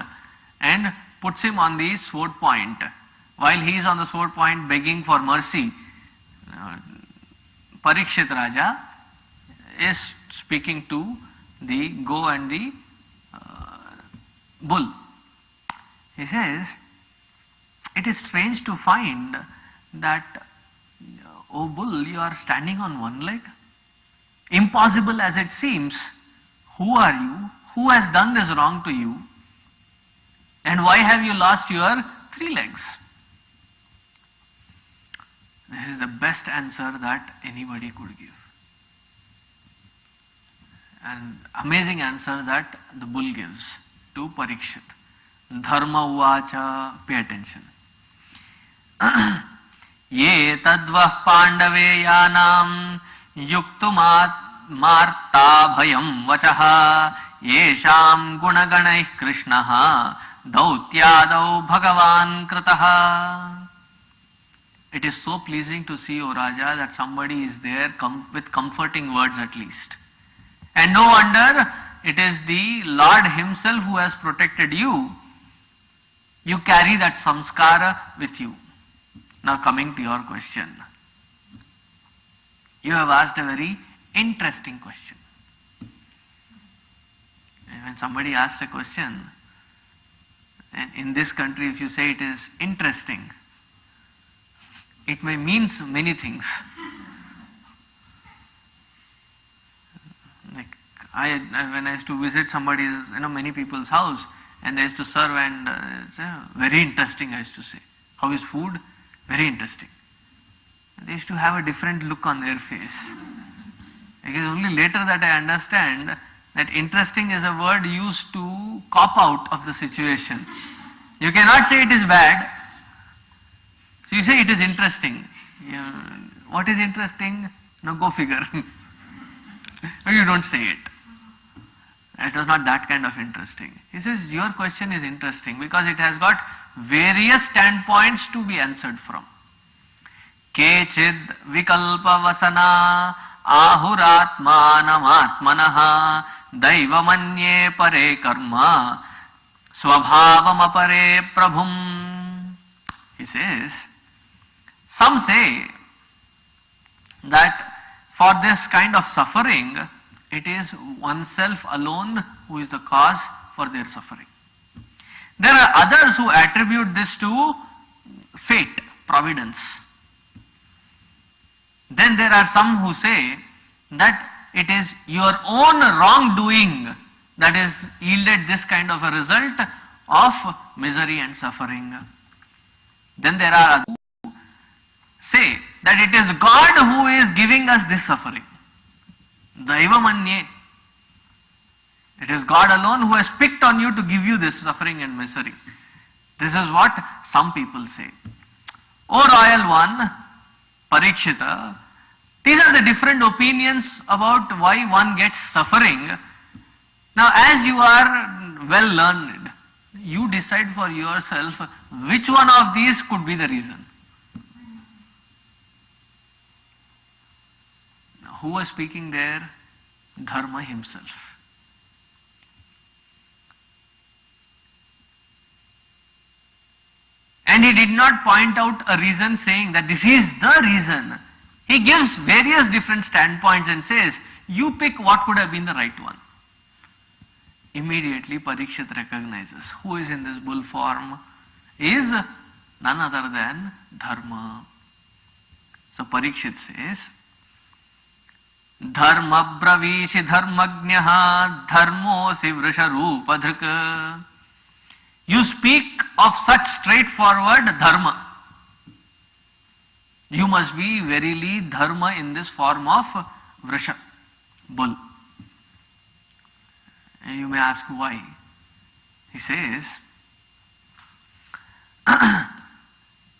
and puts him on the sword point. While he is on the sword point begging for mercy, Parikshit Raja is speaking to the goat and the bull. He says, it is strange to find that, O bull, you are standing on one leg. Impossible as it seems, who are you? Who has done this wrong to you? And why have you lost your 3 legs? This is the best answer that anybody could give. An amazing answer that the bull gives to Parikshit. Dharma uvacha, pay attention. Ye tadvah pandave yanam yuktumat marta bhayam vachaha yesham gunaganaih krishnaha dautyadau bhagavan kritaha. It is so pleasing to see, O Raja, that somebody is there with comforting words at least. And no wonder, it is the Lord himself who has protected you. You carry that samskara with you. Now coming to your question. You have asked a very interesting question. And when somebody asks a question, and in this country if you say it is interesting, it may mean many things. When I used to visit somebody's, many people's house, and I used to serve, and it's very interesting, I used to say. How is food? Very interesting. And they used to have a different look on their face. It is only later that I understand that interesting is a word used to cop out of the situation. You cannot say it is bad. So you say it is interesting. What is interesting? No, go figure. You don't say it. It was not that kind of interesting. He says, your question is interesting because it has got various standpoints to be answered from. Kechid vikalpa vasana ahuratmanamatmanaha daivamanye pare karma swabhavam apare prabhum. He says, some say that for this kind of suffering, it is oneself alone who is the cause for their suffering. There are others who attribute this to fate, providence. Then there are some who say that it is your own wrongdoing that has yielded this kind of a result of misery and suffering. Then there are others who say that it is God who is giving us this suffering. Daiva manye. It is God alone who has picked on you to give you this suffering and misery. This is what some people say. O royal one, Parikshita, these are the different opinions about why one gets suffering. Now as you are well learned, you decide for yourself which one of these could be the reason. Who was speaking there? Dharma himself. And he did not point out a reason saying that this is the reason. He gives various different standpoints and says, you pick what could have been the right one. Immediately Parikshit recognizes who is in this bull form is none other than Dharma. So Parikshit says, Dharma bravishi dharmagnaha dharmosi vrisharupadhrika. You speak of such straightforward dharma. You must be verily dharma in this form of vrisha, bull. And you may ask why. He says, there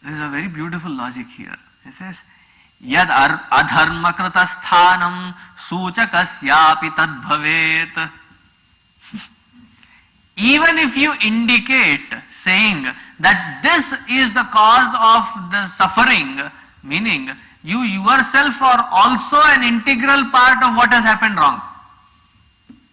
is a very beautiful logic here. He says, Yad adharma krita sthanam suchakasyapi tad bhavet. Even if you indicate saying that this is the cause of the suffering, meaning you yourself are also an integral part of what has happened wrong.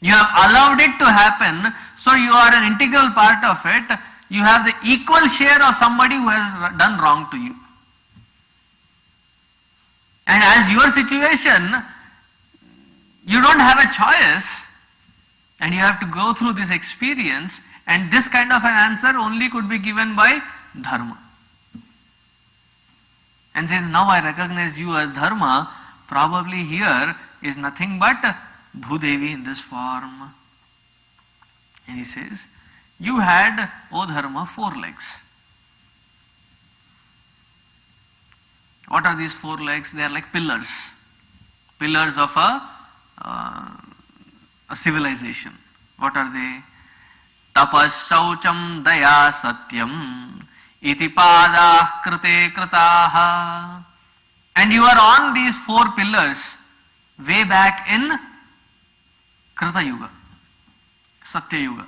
You have allowed it to happen, so you are an integral part of it. You have the equal share of somebody who has done wrong to you. And as your situation, you don't have a choice and you have to go through this experience, and this kind of an answer only could be given by Dharma. And since now I recognize you as Dharma, probably here is nothing but Bhudevi in this form. And he says, you had, O Dharma, 4 legs. What are these 4 legs? They are like pillars. Pillars of a a civilization. What are they? Tapas shaucham daya satyam iti padah krite kritaha. And you are on these 4 pillars way back in Krita Yuga, Satya Yuga.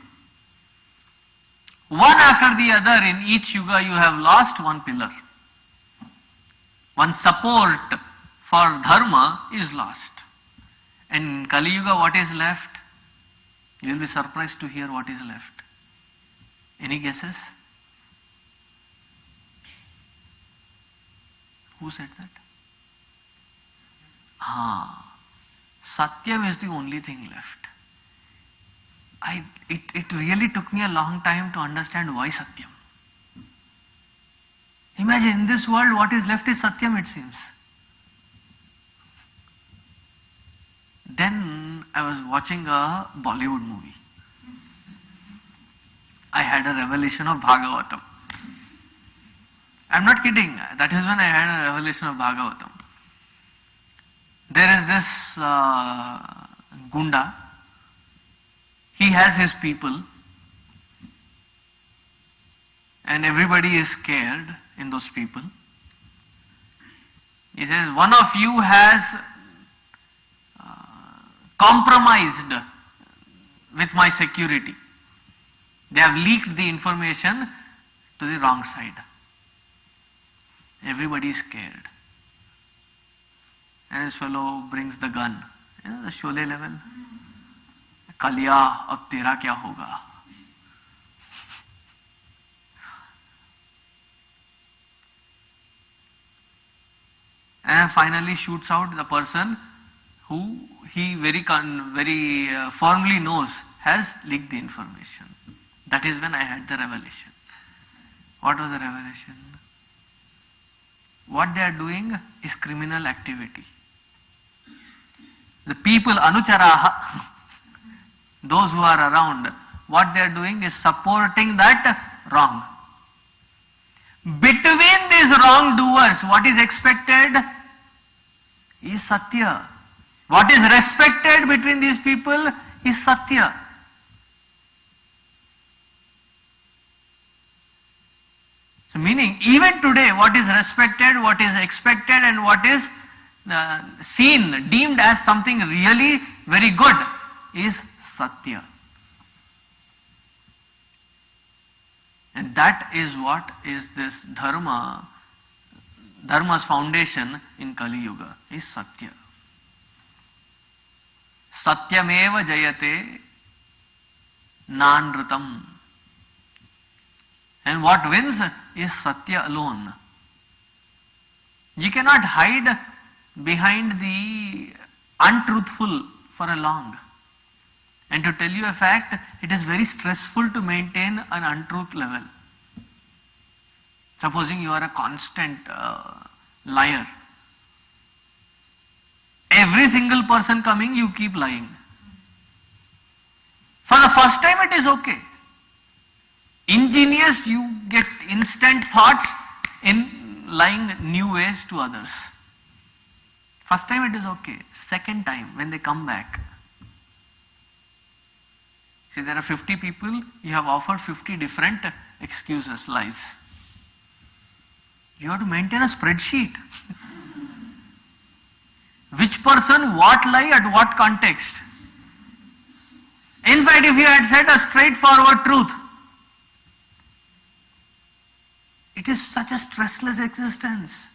One after the other in each yuga you have lost one pillar. One support for dharma is lost. And in Kali Yuga what is left? You will be surprised to hear what is left. Any guesses? Who said that? Satyam is the only thing left. It really took me a long time to understand why Satyam. Imagine in this world what is left is Satyam, it seems. Then I was watching a Bollywood movie. I had a revelation of Bhagavatam. I'm not kidding. That is when I had a revelation of Bhagavatam. There is this Gunda. He has his people and everybody is scared in those people. He says, one of you has compromised with my security. They have leaked the information to the wrong side. Everybody is scared. And this fellow brings the gun. You know, the Sholay level. Kaliya, ab tera kya hoga? And finally shoots out the person who he very firmly knows has leaked the information. That is when I had the revelation. What was the revelation? What they are doing is criminal activity. The people, anucharaha, those who are around, what they are doing is supporting that wrong. Between these wrongdoers, what is expected is Satya. What is respected between these people is Satya. So meaning, even today, what is respected, what is expected, and what is seen, deemed as something really very good is Satya. And that is what is this Dharma's foundation in Kali Yuga, is Satya. Satyameva jayate nanritam. And what wins is Satya alone. You cannot hide behind the untruthful for a long. And to tell you a fact, it is very stressful to maintain an untruth level. Supposing you are a constant liar. Every single person coming, you keep lying. For the first time it is okay. Ingenious, you get instant thoughts in lying new ways to others. First time it is okay. Second time, when they come back. See, there are 50 people, you have offered 50 different excuses, lies. You have to maintain a spreadsheet. Which person, what lie, at what context. In fact, if you had said a straightforward truth, it is such a stressless existence.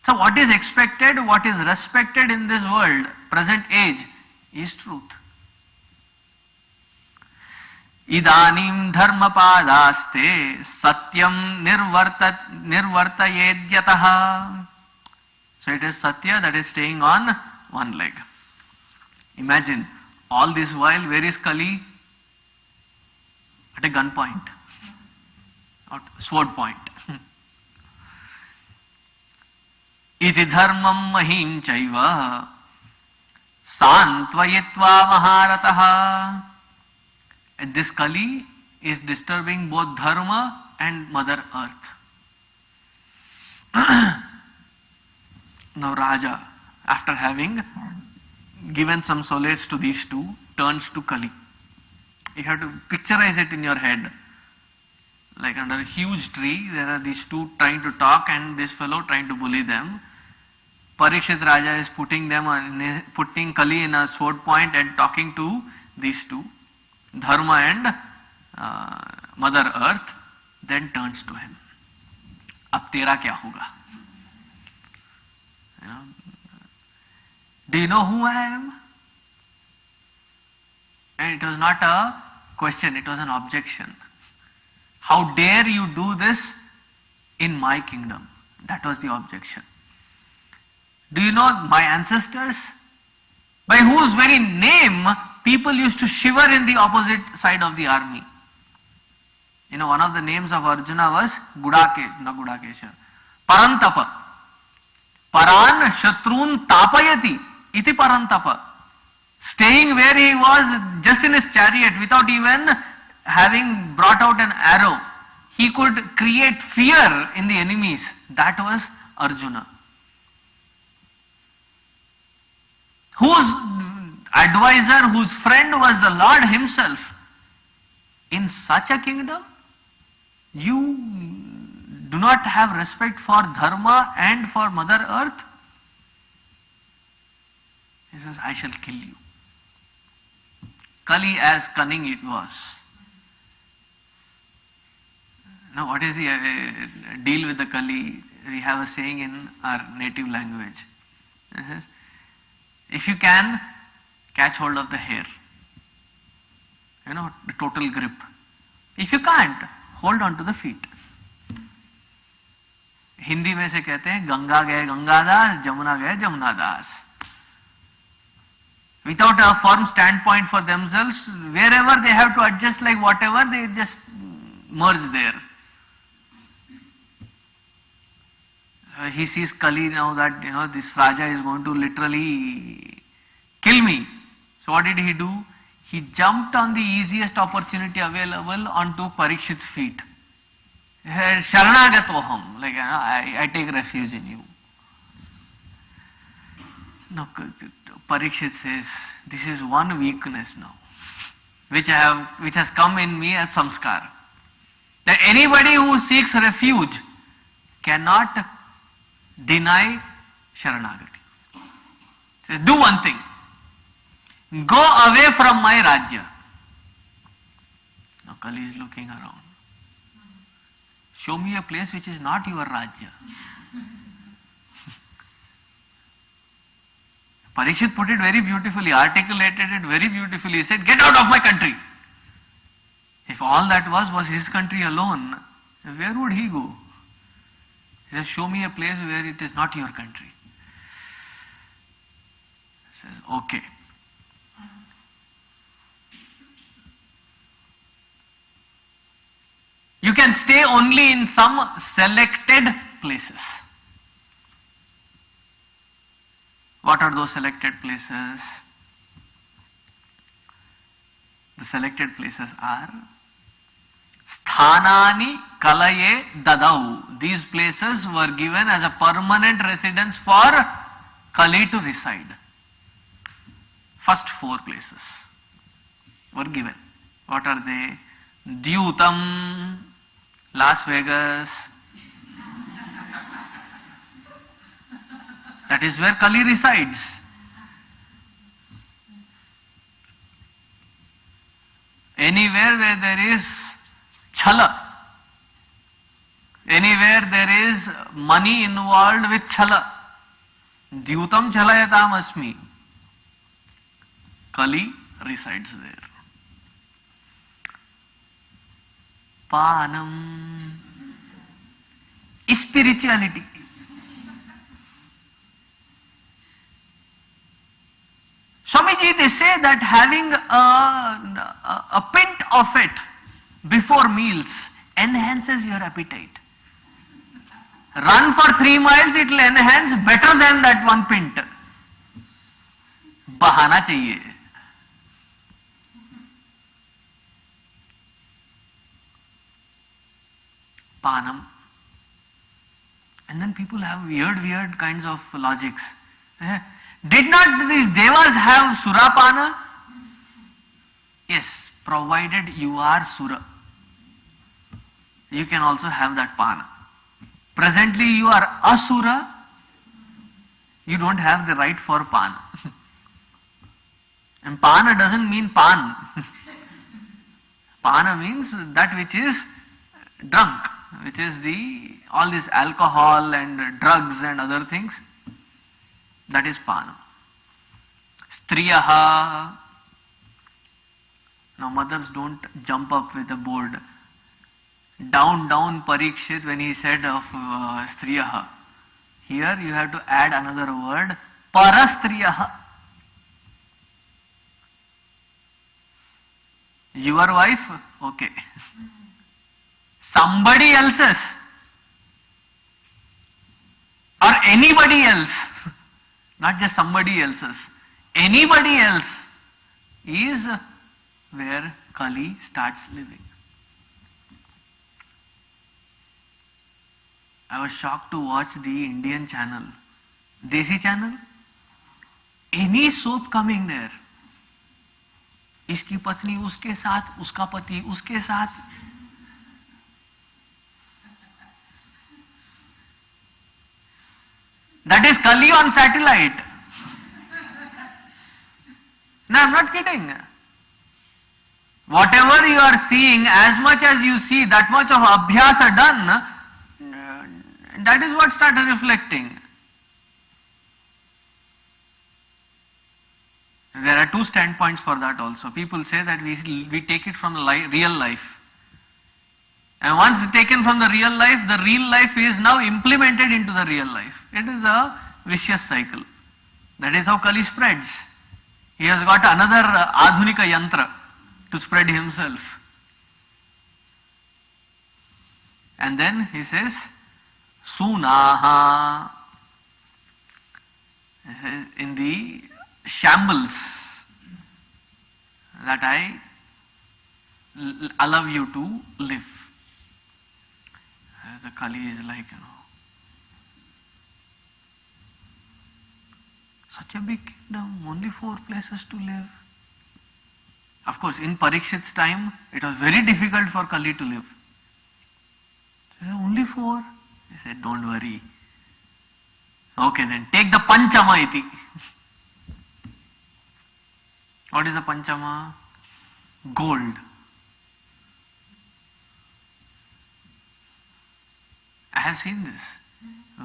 So what is expected, what is respected in this world, present age, is truth. Idanim dharmapadaste satyam nirvartayedyataha. So it is Satya that is staying on one leg. Imagine, all this while, where is Kali? At a gunpoint. At sword point. Iti dharmam mahim chaiva santvayitva maharataha. And this Kali is disturbing both dharma and Mother Earth. Now Raja, after having given some solace to these two, turns to Kali. You have to picturize it in your head. Like under a huge tree, there are these two trying to talk and this fellow trying to bully them. Parikshit Raja is putting Kali in a sword point and talking to these two, Dharma and Mother Earth, then turns to him. Ab tera kya hoga? You know, do you know who I am? And it was not a question, it was an objection. How dare you do this in my kingdom? That was the objection. Do you know my ancestors? By whose very name people used to shiver in the opposite side of the army. You know, one of the names of Arjuna was Parantapa. Paran Shatrun Tapayati iti Parantapa. Staying where he was, just in his chariot, without even having brought out an arrow, he could create fear in the enemies. That was Arjuna. Whose advisor, whose friend was the Lord himself. In such a kingdom, you do not have respect for Dharma and for Mother Earth? He says, I shall kill you. Kali as cunning it was. Now what is the deal with the Kali? We have a saying in our native language. If you can, catch hold of the hair. You know, the total grip. If you can't, hold on to the feet. Hindi में से कहते हैं गंगा गए गंगादास, जमुना गए Jamunadas. Without a firm standpoint for themselves, wherever they have to adjust like whatever, they just merge there. He sees Kali now that, you know, this Raja is going to literally kill me. So what did he do? He jumped on the easiest opportunity available onto Parikshit's feet. Sharanagatoham, like, you know, I take refuge in you. No, Parikshit says, this is one weakness now, which has come in me as samskar. That anybody who seeks refuge cannot deny Sharanagati. Says, do one thing. Go away from my Rajya. Now Kali is looking around. Show me a place which is not your Rajya. Parikshit put it very beautifully, articulated it very beautifully. He said, get out of my country. If all that was his country alone, where would he go? He says, show me a place where it is not your country. He says, okay. You can stay only in some selected places. What are those selected places? The selected places are Sthanani Kalaye Dadau. These places were given as a permanent residence for Kali to reside. First 4 places were given. What are they? Dyutam, Las Vegas. That is where Kali resides. Anywhere where there is chala, anywhere there is money involved with chala, Dyutam chalayatam asmi, Kali resides there. Panam, spirituality. Swamiji, they say that having a pint of it before meals enhances your appetite. Run for 3 miles, it will enhance better than that 1 pint. Bahana chahiye. Panam. And then people have weird kinds of logics. Did not these devas have surapana? Yes, provided you are sura. You can also have that pana. Presently you are asura, you don't have the right for pana. And pana doesn't mean pan. Pana means that which is drunk, which is all this alcohol and drugs and other things. That is pana. Striyaha. Now mothers don't jump up with a board. Down Parikshit when he said of Striyaha. Here you have to add another word, Parastriyaha. Your wife? Okay. Somebody else's. Or anybody else. Not just somebody else's. Anybody else is where Kali starts living. I was shocked to watch the Indian channel, Desi channel. Any soap coming there. इसकी पत्नी उसके साथ, उसका पति उसके साथ. That is Kali on satellite. No, I'm not kidding. Whatever you are seeing, as much as you see, that much of abhyasa done, that is what started reflecting. There are two standpoints for that also. People say that we take it from the real life. And once taken from the real life is now implemented into the real life. It is a vicious cycle. That is how Kali spreads. He has got another adhunika yantra to spread himself. And then he says, Sunaha. In the shambles that I allow you to live. The Kali is like, such a big kingdom, only 4 places to live. Of course, in Parikshit's time, it was very difficult for Kali to live. So, only 4? He said, don't worry. Okay then, take the Panchama iti. What is the Panchama? Gold. I have seen this.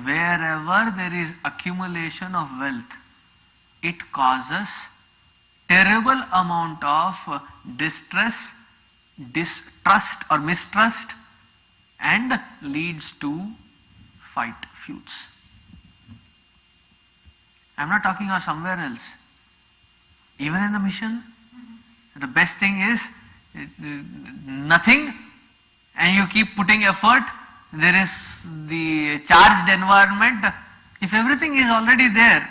Wherever there is accumulation of wealth, it causes terrible amount of distress, distrust or mistrust, and leads to fight, feuds. I am not talking of somewhere else. Even in the mission, the best thing is nothing, and you keep putting effort. There is the charged environment. If everything is already there,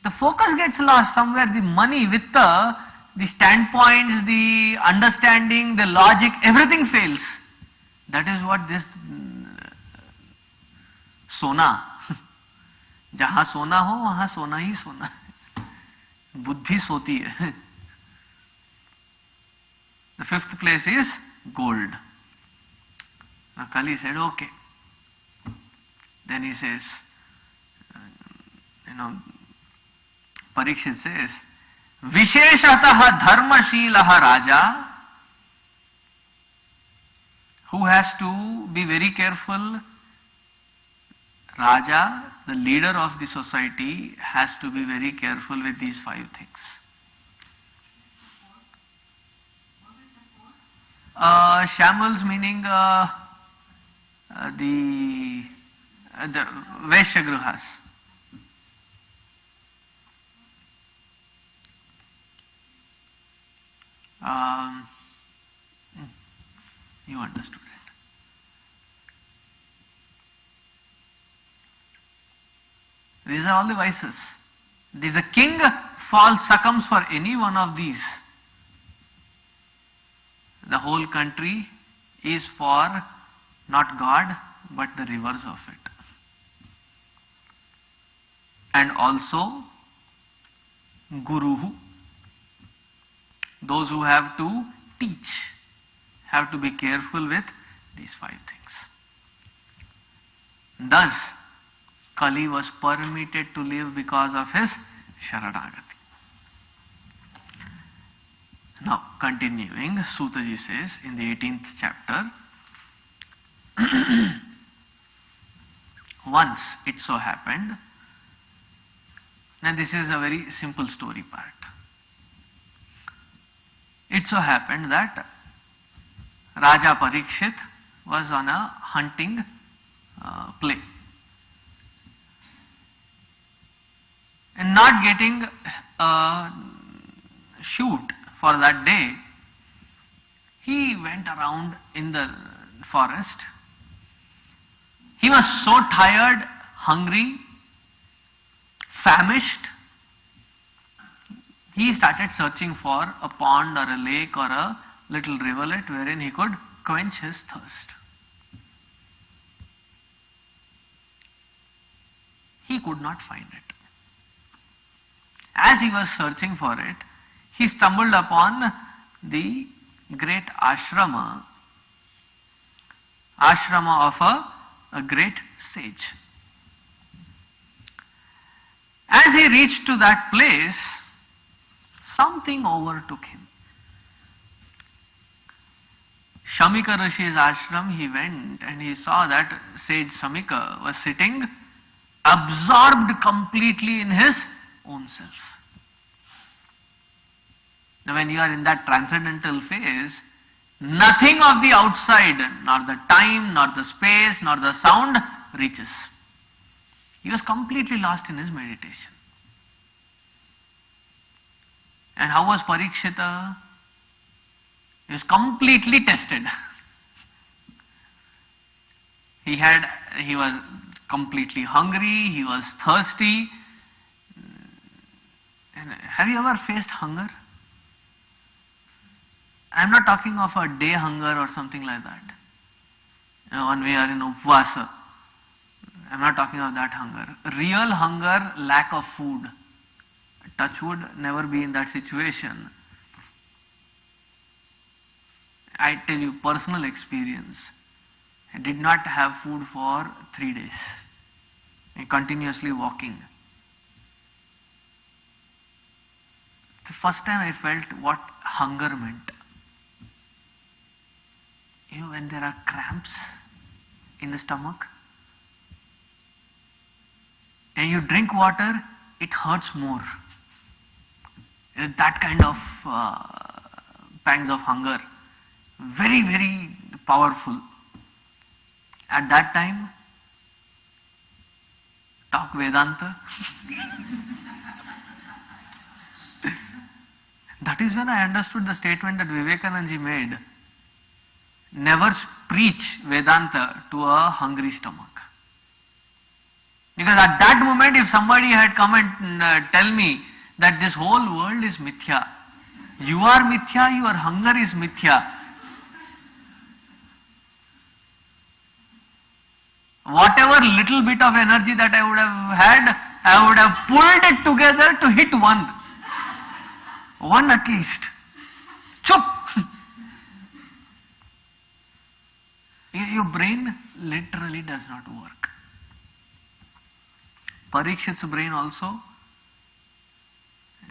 the focus gets lost somewhere. The money with the standpoints, the understanding, the logic, everything fails. That is what this सोना, जहां सोना हो वहां सोना ही सोना है, बुद्धि सोती है. The 5th place is gold. Now Kali said, okay. Then he says, Parikshit says, Visheshatah dharmashilaha raja, who has to be very careful. Raja, the leader of the society, has to be very careful with these 5 things. Shamals meaning the Vaishyagrahas. You understood it. These are all the vices. There is a king succumbs for any one of these. The whole country is for not God, but the reverse of it. and also guruhu. Those who have to teach have to be careful with these 5 things. Thus, Kali was permitted to live because of his Sharanagati. Now, continuing, Sutaji says in the 18th chapter, once it so happened, now this is a very simple story part. It so happened that Raja Parikshit was on a hunting play and not getting a shoot for that day. He went around in the forest. He was so tired, hungry, famished. He started searching for a pond or a lake or a little rivulet wherein he could quench his thirst. He could not find it. As he was searching for it, he stumbled upon the great ashrama of a great sage. As he reached to that place, something overtook him. Shamika Rishi's ashram, he went and he saw that sage Shamika was sitting absorbed completely in his own self. Now when you are in that transcendental phase, nothing of the outside, nor the time, nor the space, nor the sound reaches. He was completely lost in his meditation. And how was Parikshita? He was completely tested. He was completely hungry, he was thirsty. And have you ever faced hunger? I am not talking of a day hunger or something like that. When we are in upvasa, I am not talking of that hunger. Real hunger, lack of food. Touch wood, never be in that situation. I tell you, personal experience. I did not have food for 3 days. I continuously walking. It's the first time I felt what hunger meant. You know, when there are cramps in the stomach and you drink water, it hurts more. That kind of pangs of hunger, very, very powerful. At that time, talk Vedanta. That is when I understood the statement that Vivekananda ji made. Never preach Vedanta to a hungry stomach. Because at that moment, if somebody had come and tell me that this whole world is mithya, you are mithya, your hunger is mithya, whatever little bit of energy that I would have had, I would have pulled it together to hit one. One at least. Chup! Your brain literally does not work. Parikshit's brain also,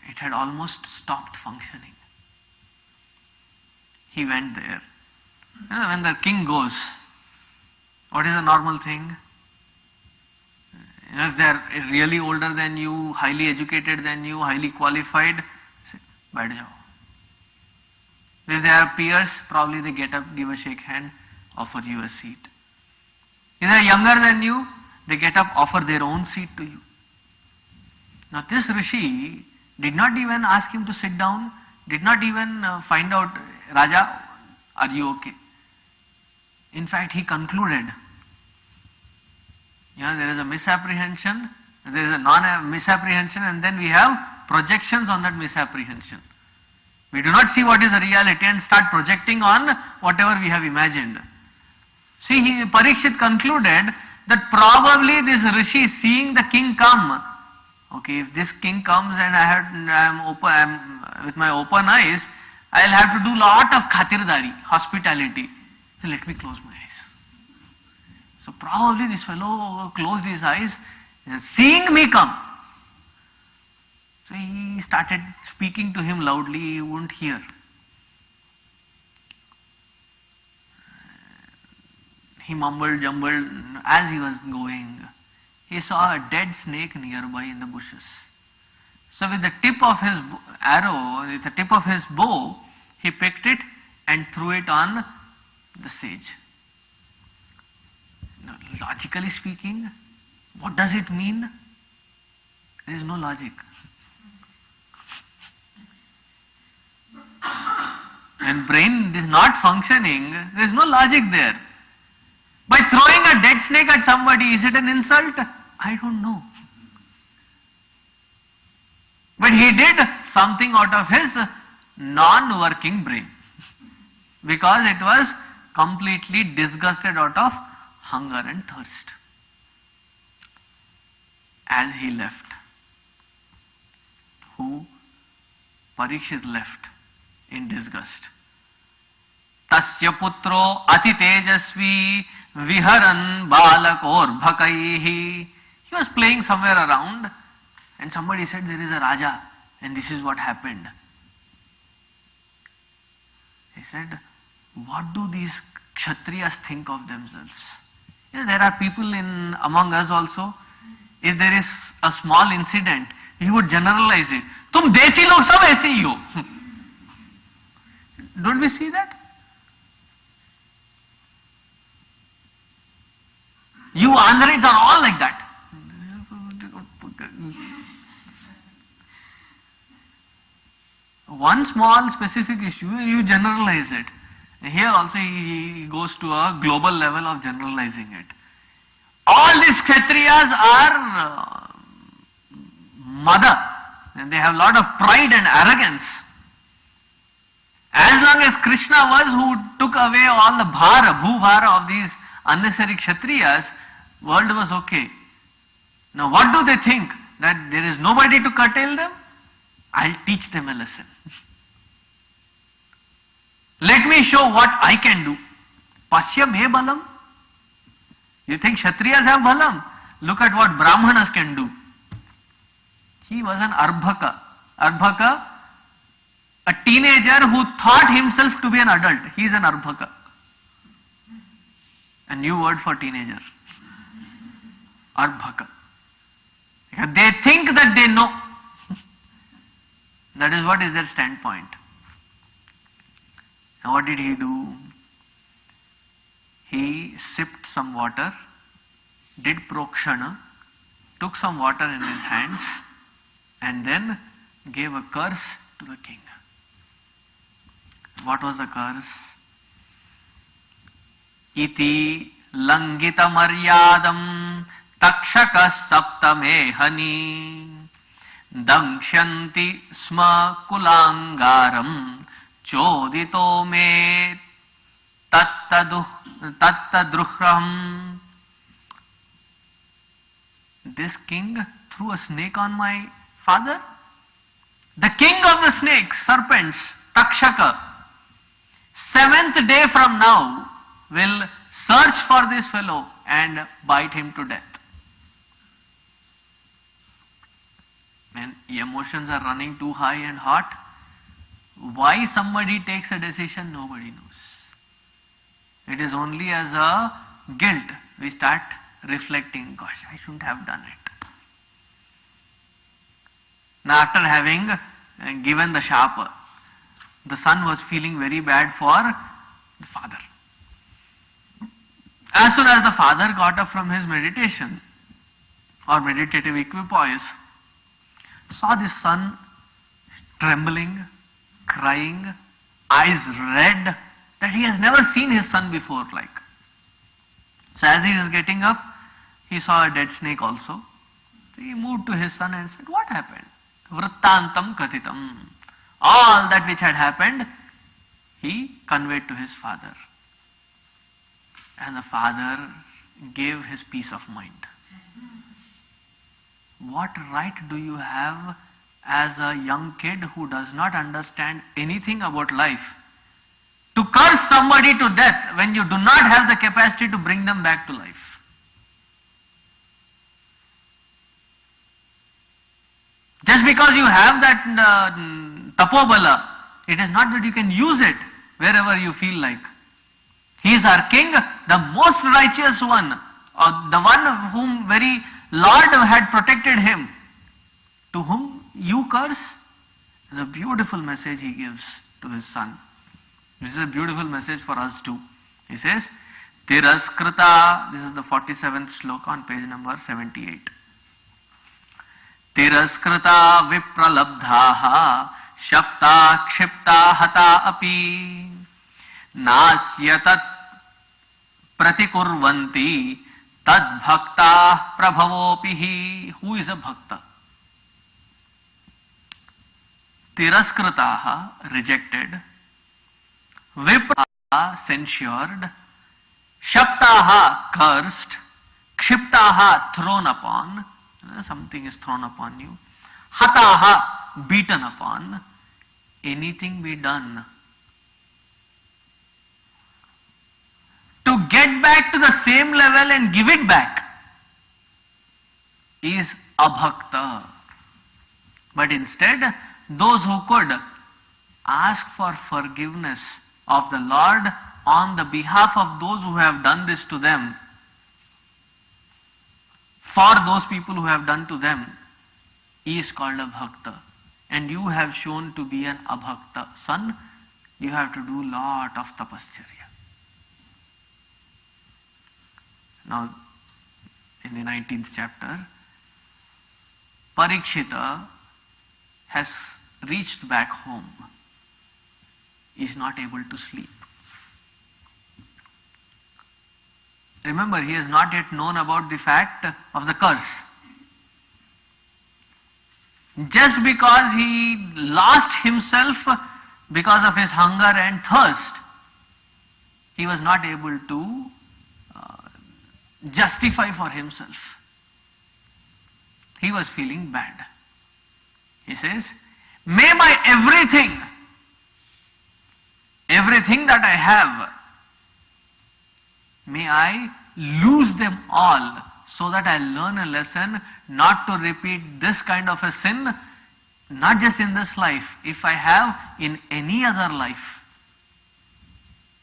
it had almost stopped functioning. He went there. When the king goes, what is a normal thing? If they are really older than you, highly educated than you, highly qualified, say, baith jao. If they are peers, probably they get up, give a shake hand, offer you a seat. If they are younger than you, they get up, offer their own seat to you. Now this Rishi did not even ask him to sit down, did not even find out, Raja, are you okay? In fact, he concluded, there is a misapprehension, there is a non-misapprehension, and then we have projections on that misapprehension. We do not see what is the reality and start projecting on whatever we have imagined. Parikshit concluded that probably this Rishi, seeing the king come, Okay, if this king comes and I'm with my open eyes, I'll have to do lot of khatirdari, hospitality. So let me close my eyes. So probably this fellow closed his eyes, seeing me come. So he started speaking to him loudly, he wouldn't hear. He mumbled, jumbled as he was going. He saw a dead snake nearby in the bushes. So with the tip of his arrow, with the tip of his bow, he picked it and threw it on the sage. Now, logically speaking, what does it mean? There is no logic. When brain is not functioning, there is no logic there. By throwing a dead snake at somebody, is it an insult? I don't know. But he did something out of his non-working brain. Because it was completely disgusted out of hunger and thirst. As he left, Parikshit left in disgust. Tasya putro ati tejasvi viharan balakor bhakaihi. He was playing somewhere around and somebody said there is a Raja and this is what happened. He said, what do these Kshatriyas think of themselves? There are people among us also. If there is a small incident, he would generalize it. तुम देसी लोग सब ऐसे ही हो. Don't we see that? You Andhrids are all like that. One small specific issue, you generalize it. Here also he goes to a global level of generalizing it. All these Kshatriyas are mother. And they have a lot of pride and arrogance. As long as Krishna was who took away all the bhuvara of these unnecessary Kshatriyas, world was okay. Now what do they think? That there is nobody to curtail them? I'll teach them a lesson. Let me show what I can do. Pasya me balam. You think Kshatriyas have balam? Look at what Brahmanas can do. He was an Arbhaka. Arbhaka, a teenager who thought himself to be an adult. He is an Arbhaka. A new word for teenager. Arbhaka. They think that they know. That is what is their standpoint. Now what did he do? He sipped some water, did prokshana, took some water in his hands, and then gave a curse to the king. What was the curse? Iti langita maryadam takshaka saptamehani dangshanti sma kulangaram chodito me tattadruhram. This king threw a snake on my father? The king of the snakes, serpents, Takshaka, 7th day from now will search for this fellow and bite him to death. When emotions are running too high and hot, why somebody takes a decision, nobody knows. It is only as a guilt we start reflecting, gosh, I shouldn't have done it. Now after having given the sharp, the son was feeling very bad for the father. As soon as the father got up from his meditation or meditative equipoise, saw this son trembling, crying, eyes red, that he has never seen his son before like. So as he was getting up, he saw a dead snake also. So he moved to his son and said, what happened? Vrittantam kathitam. All that which had happened, he conveyed to his father. And the father gave his peace of mind. What right do you have as a young kid who does not understand anything about life to curse somebody to death when you do not have the capacity to bring them back to life? Just because you have that tapobala, it is not that you can use it wherever you feel like. He is our king, the most righteous one, or the one whom very Lord had protected him. To whom you curse? Is a beautiful message he gives to his son. This is a beautiful message for us too. He says, Tiraskrita, this is the 47th sloka on page number 78. Tiraskrita vipralabdhaha shapta kshipta hata api nasyatat pratikurvanti tad bhakta prabhavopihi. Who is a bhakta? Tiraskritaha, rejected, vipraha, censured, shaptaha, cursed, kshiptaha, thrown upon, something is thrown upon you, hataha, beaten upon, anything be done to get back to the same level and give it back is abhakta. But instead, those who could ask for forgiveness of the Lord on the behalf of those who have done this to them, for those people who have done to them, is called a bhakta. And you have shown to be an abhakta. Son, you have to do lot of tapascharya. Now, in the 19th chapter, Parikshita has reached back home, is not able to sleep. Remember, he has not yet known about the fact of the curse. Just because he lost himself because of his hunger and thirst, he was not able to justify for himself. He was feeling bad. He says, may my everything that I have, may I lose them all so that I learn a lesson not to repeat this kind of a sin, not just in this life, if I have in any other life.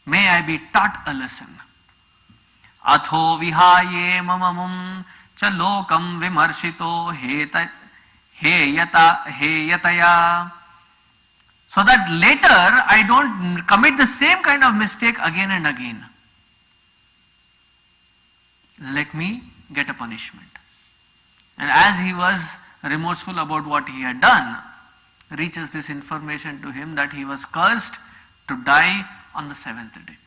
May I be taught a lesson. Atho vihaye mamamum cha lokam vimarshito heyataya. So that later I don't commit the same kind of mistake again and again. Let me get a punishment. And as he was remorseful about what he had done, reaches this information to him that he was cursed to die on the 7th day.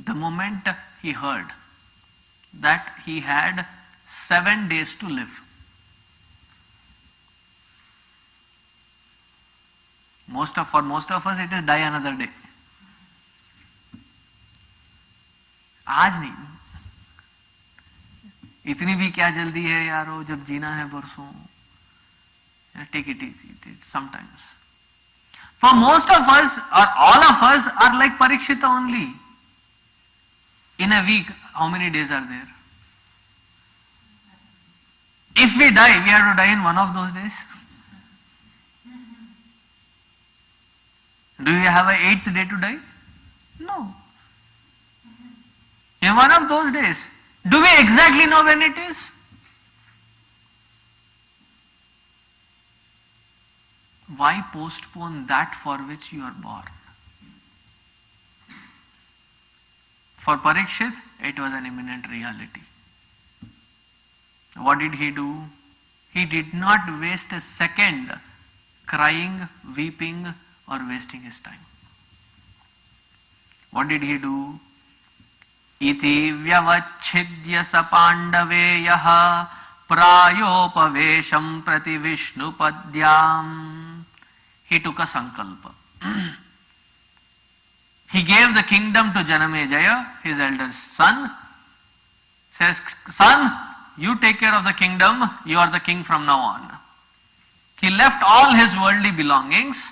The moment he heard that he had 7 days to live, for most of us it is die another day. आज नहीं, इतनी भी क्या जल्दी है यारो, जब जीना है बरसों. Take it easy, sometimes. For most of us, or all of us, are like Parikshita only. In a week, how many days are there? If we die, we have to die in one of those days. Do you have an 8th day to die? No. In one of those days. Do we exactly know when it is? Why postpone that for which you are born? For Parikshit, it was an imminent reality. What did he do? He did not waste a second crying, weeping, or wasting his time. What did he do? Iti vyavachidya sapandaveyaha prayopavesham prati Vishnupadyam. He took a sankalpa. He gave the kingdom to Janamejaya, his eldest son. Says, son, you take care of the kingdom, you are the king from now on. He left all his worldly belongings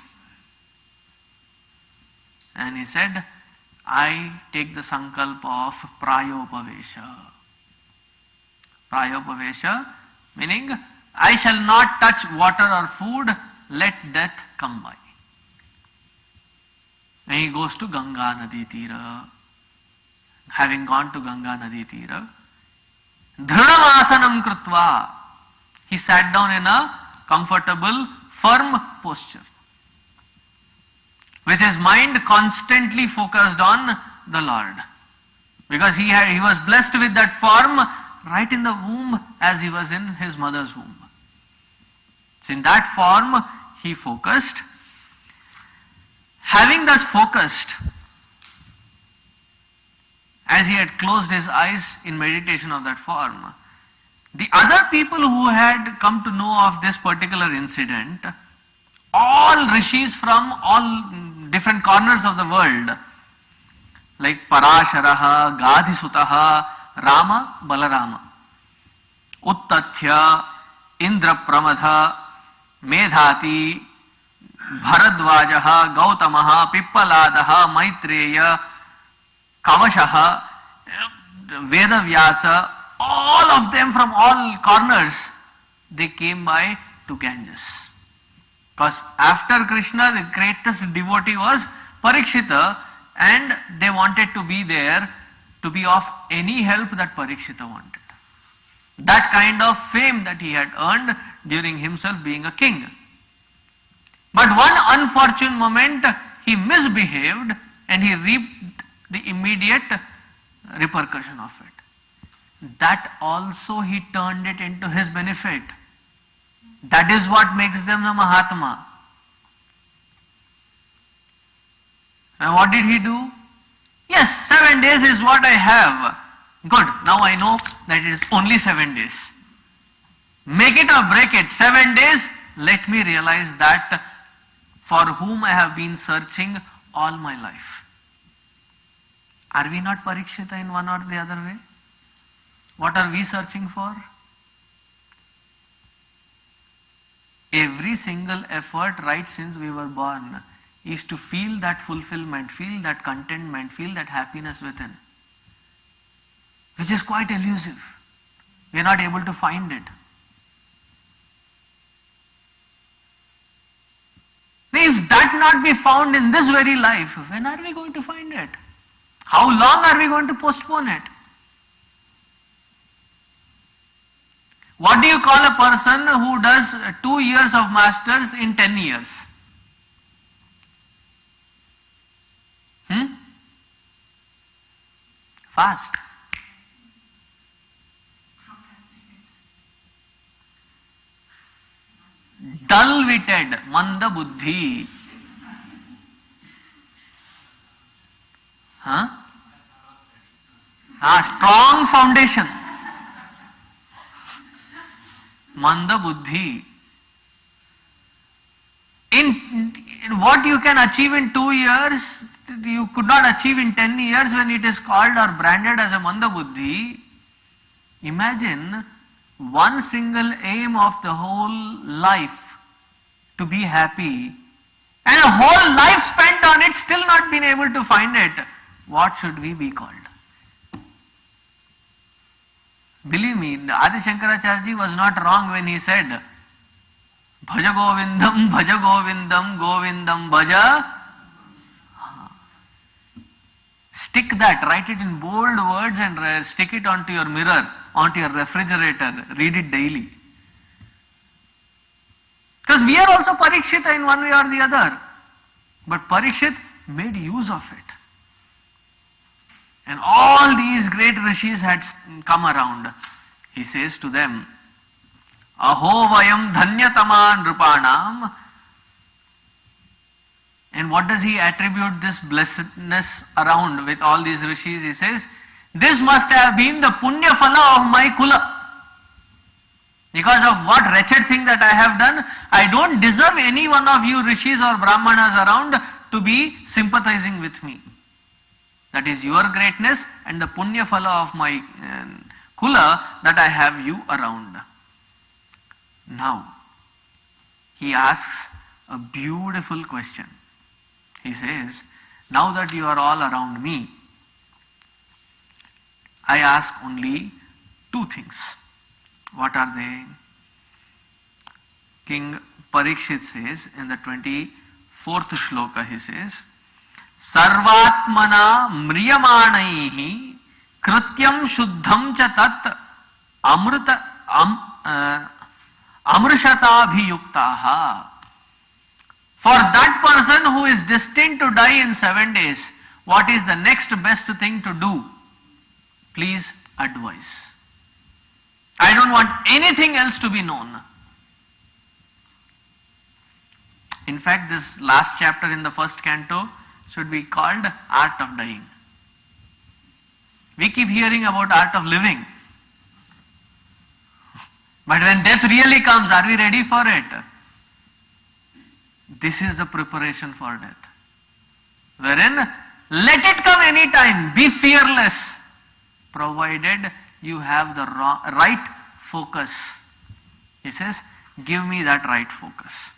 and he said, I take the sankalpa of prayopavesha. Prayopavesha meaning, I shall not touch water or food, let death come by. And he goes to Ganga Nadi Tira. Having gone to Ganga Nadi Tira, Dhruvasanam Krutva, he sat down in a comfortable, firm posture, with his mind constantly focused on the Lord, because he was blessed with that form right in the womb as he was in his mother's womb. So in that form he focused. Having thus focused, as he had closed his eyes in meditation of that form, the other people who had come to know of this particular incident, all rishis from all different corners of the world, like Parasharaha, Gadhisutaha, Rama, Balarama, Uttathya, Indra Pramadha, Medhati, Bharadvajaha, Gautamaha, Pippaladaha, Maitreya, Kavashaha, Vedavyasa, all of them from all corners, they came by to Ganges. Because after Krishna, the greatest devotee was Parikshita, and they wanted to be there to be of any help that Parikshita wanted. That kind of fame that he had earned during himself being a king. But one unfortunate moment, he misbehaved and he reaped the immediate repercussion of it. That also he turned it into his benefit. That is what makes them a Mahatma. And what did he do? Yes, 7 days is what I have. Good, now I know that it is only 7 days. Make it or break it, 7 days, let me realize that for whom I have been searching all my life. Are we not Parikshita in one or the other way? What are we searching for? Every single effort right since we were born is to feel that fulfillment, feel that contentment, feel that happiness within, which is quite elusive. We are not able to find it. Now, if that not be found in this very life, when are we going to find it? How long are we going to postpone it? What do you call a person who does 2 years of masters in 10 years? Fast. Dull-witted, manda buddhi. Strong foundation. Manda buddhi. In what you can achieve in 2 years, you could not achieve in 10 years when it is called or branded as a manda buddhi. Imagine one single aim of the whole life to be happy, and a whole life spent on it, still not been able to find it. What should we be called? Believe me, Adi Shankaracharya ji was not wrong when he said, Bhaja Govindam, Govindam, Bhaja. Stick that, write it in bold words and stick it onto your mirror, onto your refrigerator, read it daily. Because we are also Parikshita in one way or the other. But Parikshit made use of it. And all these great rishis had come around. He says to them, Aho vayam dhanyataman rupanam. And what does he attribute this blessedness around with all these rishis? He says, this must have been the punya phala of my kula. Because of what wretched thing that I have done, I don't deserve any one of you rishis or brahmanas around to be sympathizing with me. That is your greatness and the punya phala of my Kula, that I have you around. Now, he asks a beautiful question. He says, now that you are all around me, I ask only two things. What are they? King Parikshit says in the 24th shloka, he says, Sarvatmana mriyamanaihi krityam shuddham cha tat amrishatabhiyuktaha. For that person who is destined to die in 7 days, what is the next best thing to do? Please advise. I don't want anything else to be known. In fact, this last chapter in the first canto should be called Art of Dying. We keep hearing about art of living. But when death really comes, are we ready for it? This is the preparation for death. Wherein, let it come anytime, be fearless, provided you have the right focus. He says, give me that right focus.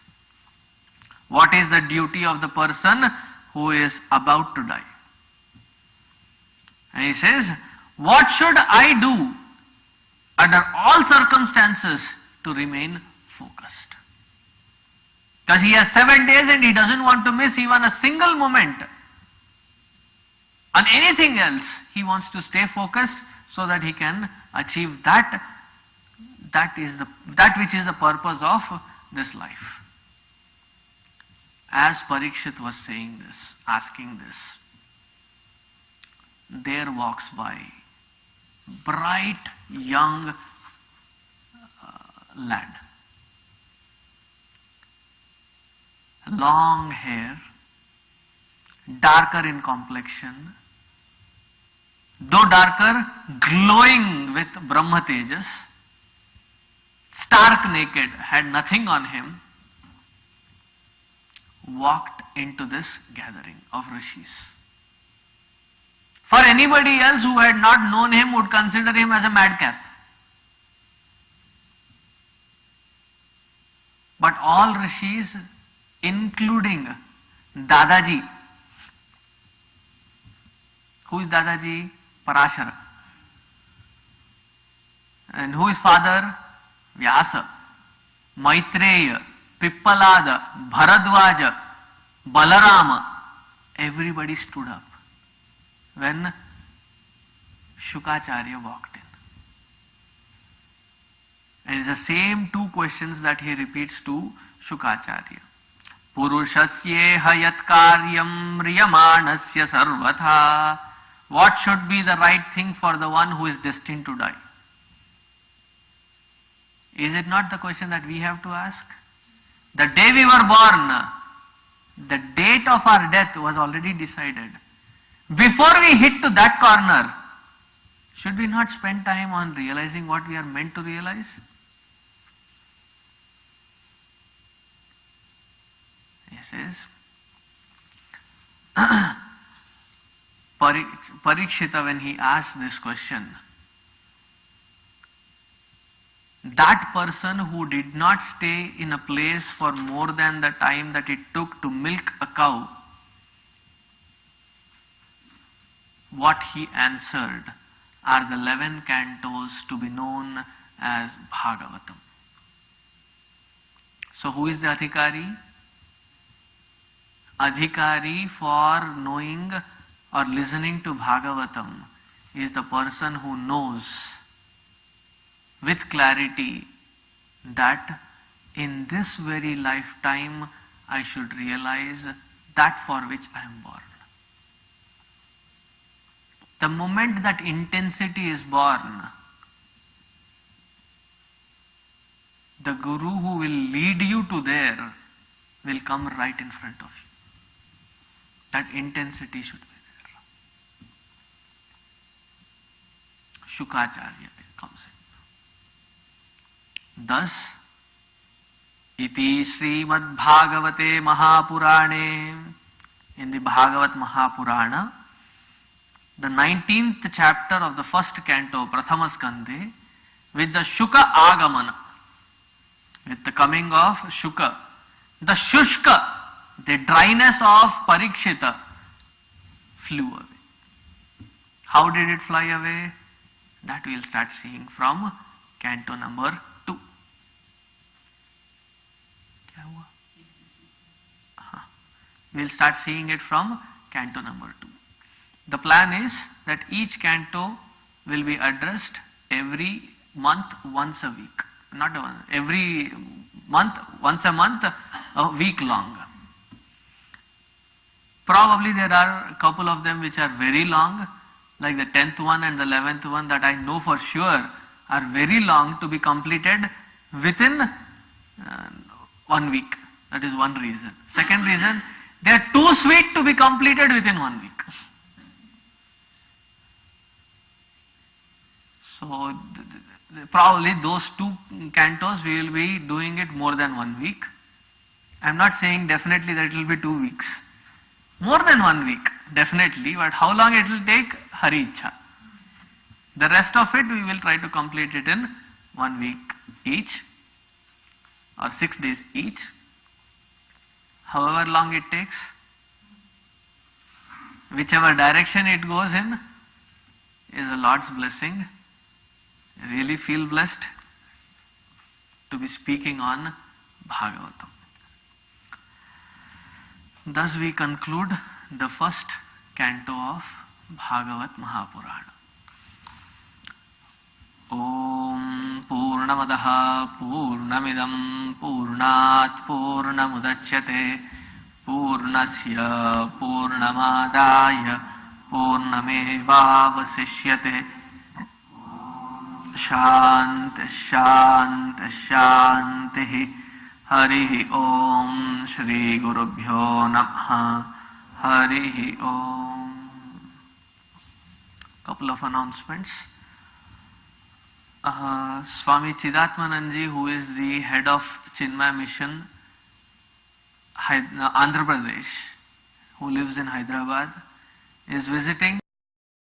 What is the duty of the person who is about to die? And he says, what should I do under all circumstances to remain focused? Because he has 7 days and he doesn't want to miss even a single moment on anything else. He wants to stay focused so that he can achieve that which is the purpose of this life. As Parikshit was saying this, asking this, there walks by bright young lad, long hair, darker in complexion, though darker, glowing with Brahma Tejas, stark naked, had nothing on him, walked into this gathering of rishis. For anybody else who had not known him would consider him as a madcap. But all rishis, including Dadaji. Who is Dadaji? Parashara. And who is father? Vyasa. Maitreya, Pippalada, Bharadwaja, Balarama. Everybody stood up when Shukacharya walked in. And it's the same two questions that he repeats to Shukacharya. Purushasyeha yat karyam riyamanasya sarvatha. What should be the right thing for the one who is destined to die? Is it not the question that we have to ask? The day we were born, the date of our death was already decided. Before we hit to that corner, should we not spend time on realizing what we are meant to realize? He says, Parikshita, when he asked this question, that person who did not stay in a place for more than the time that it took to milk a cow, what he answered are the 11 cantos to be known as Bhagavatam. So who is the Adhikari? Adhikari for knowing or listening to Bhagavatam is the person who knows with clarity that in this very lifetime I should realize that for which I am born. The moment that intensity is born, the Guru who will lead you to there will come right in front of you. That intensity should be there. Shukacharya comes in. Thus, iti Srimad Bhagavate Mahapurane, in the Bhagavat Mahapurana, the 19th chapter of the first canto, Prathama Skandhe, with the Shuka Agamana, with the coming of Shuka, the Shushka, the dryness of Parikshita, flew away. How did it fly away? That we will start seeing from canto number 2. We will start seeing it from canto number 2. The plan is that each canto will be addressed every month, once a week. Not every month, once a month, a week long. Probably there are a couple of them which are very long, like the 10th one and the 11th one, that I know for sure are very long, to be completed within 1 week. That is one reason. Second reason, they are too sweet to be completed within 1 week. So probably those 2 cantos we will be doing it more than 1 week. I am not saying definitely that it will be 2 weeks. More than 1 week, definitely, but how long it will take? Hari Ichha. The rest of it we will try to complete it in 1 week each, or 6 days each. However long it takes, whichever direction it goes in, is a Lord's blessing. I really feel blessed to be speaking on Bhagavatam. Thus we conclude the first canto of Bhagavat Mahapurana. Om Purnamadaha Purnamidam Purnat Purnamudachyate Purnasya Purnamadaya Purnamevavasishyate. Shanti Shanti Shanti. Hari Om Shri Gurubhyo Namaha. Hari Om. Couple of announcements. Swami Chidatmanandji, who is the head of Chinmaya Mission, Andhra Pradesh, who lives in Hyderabad, is visiting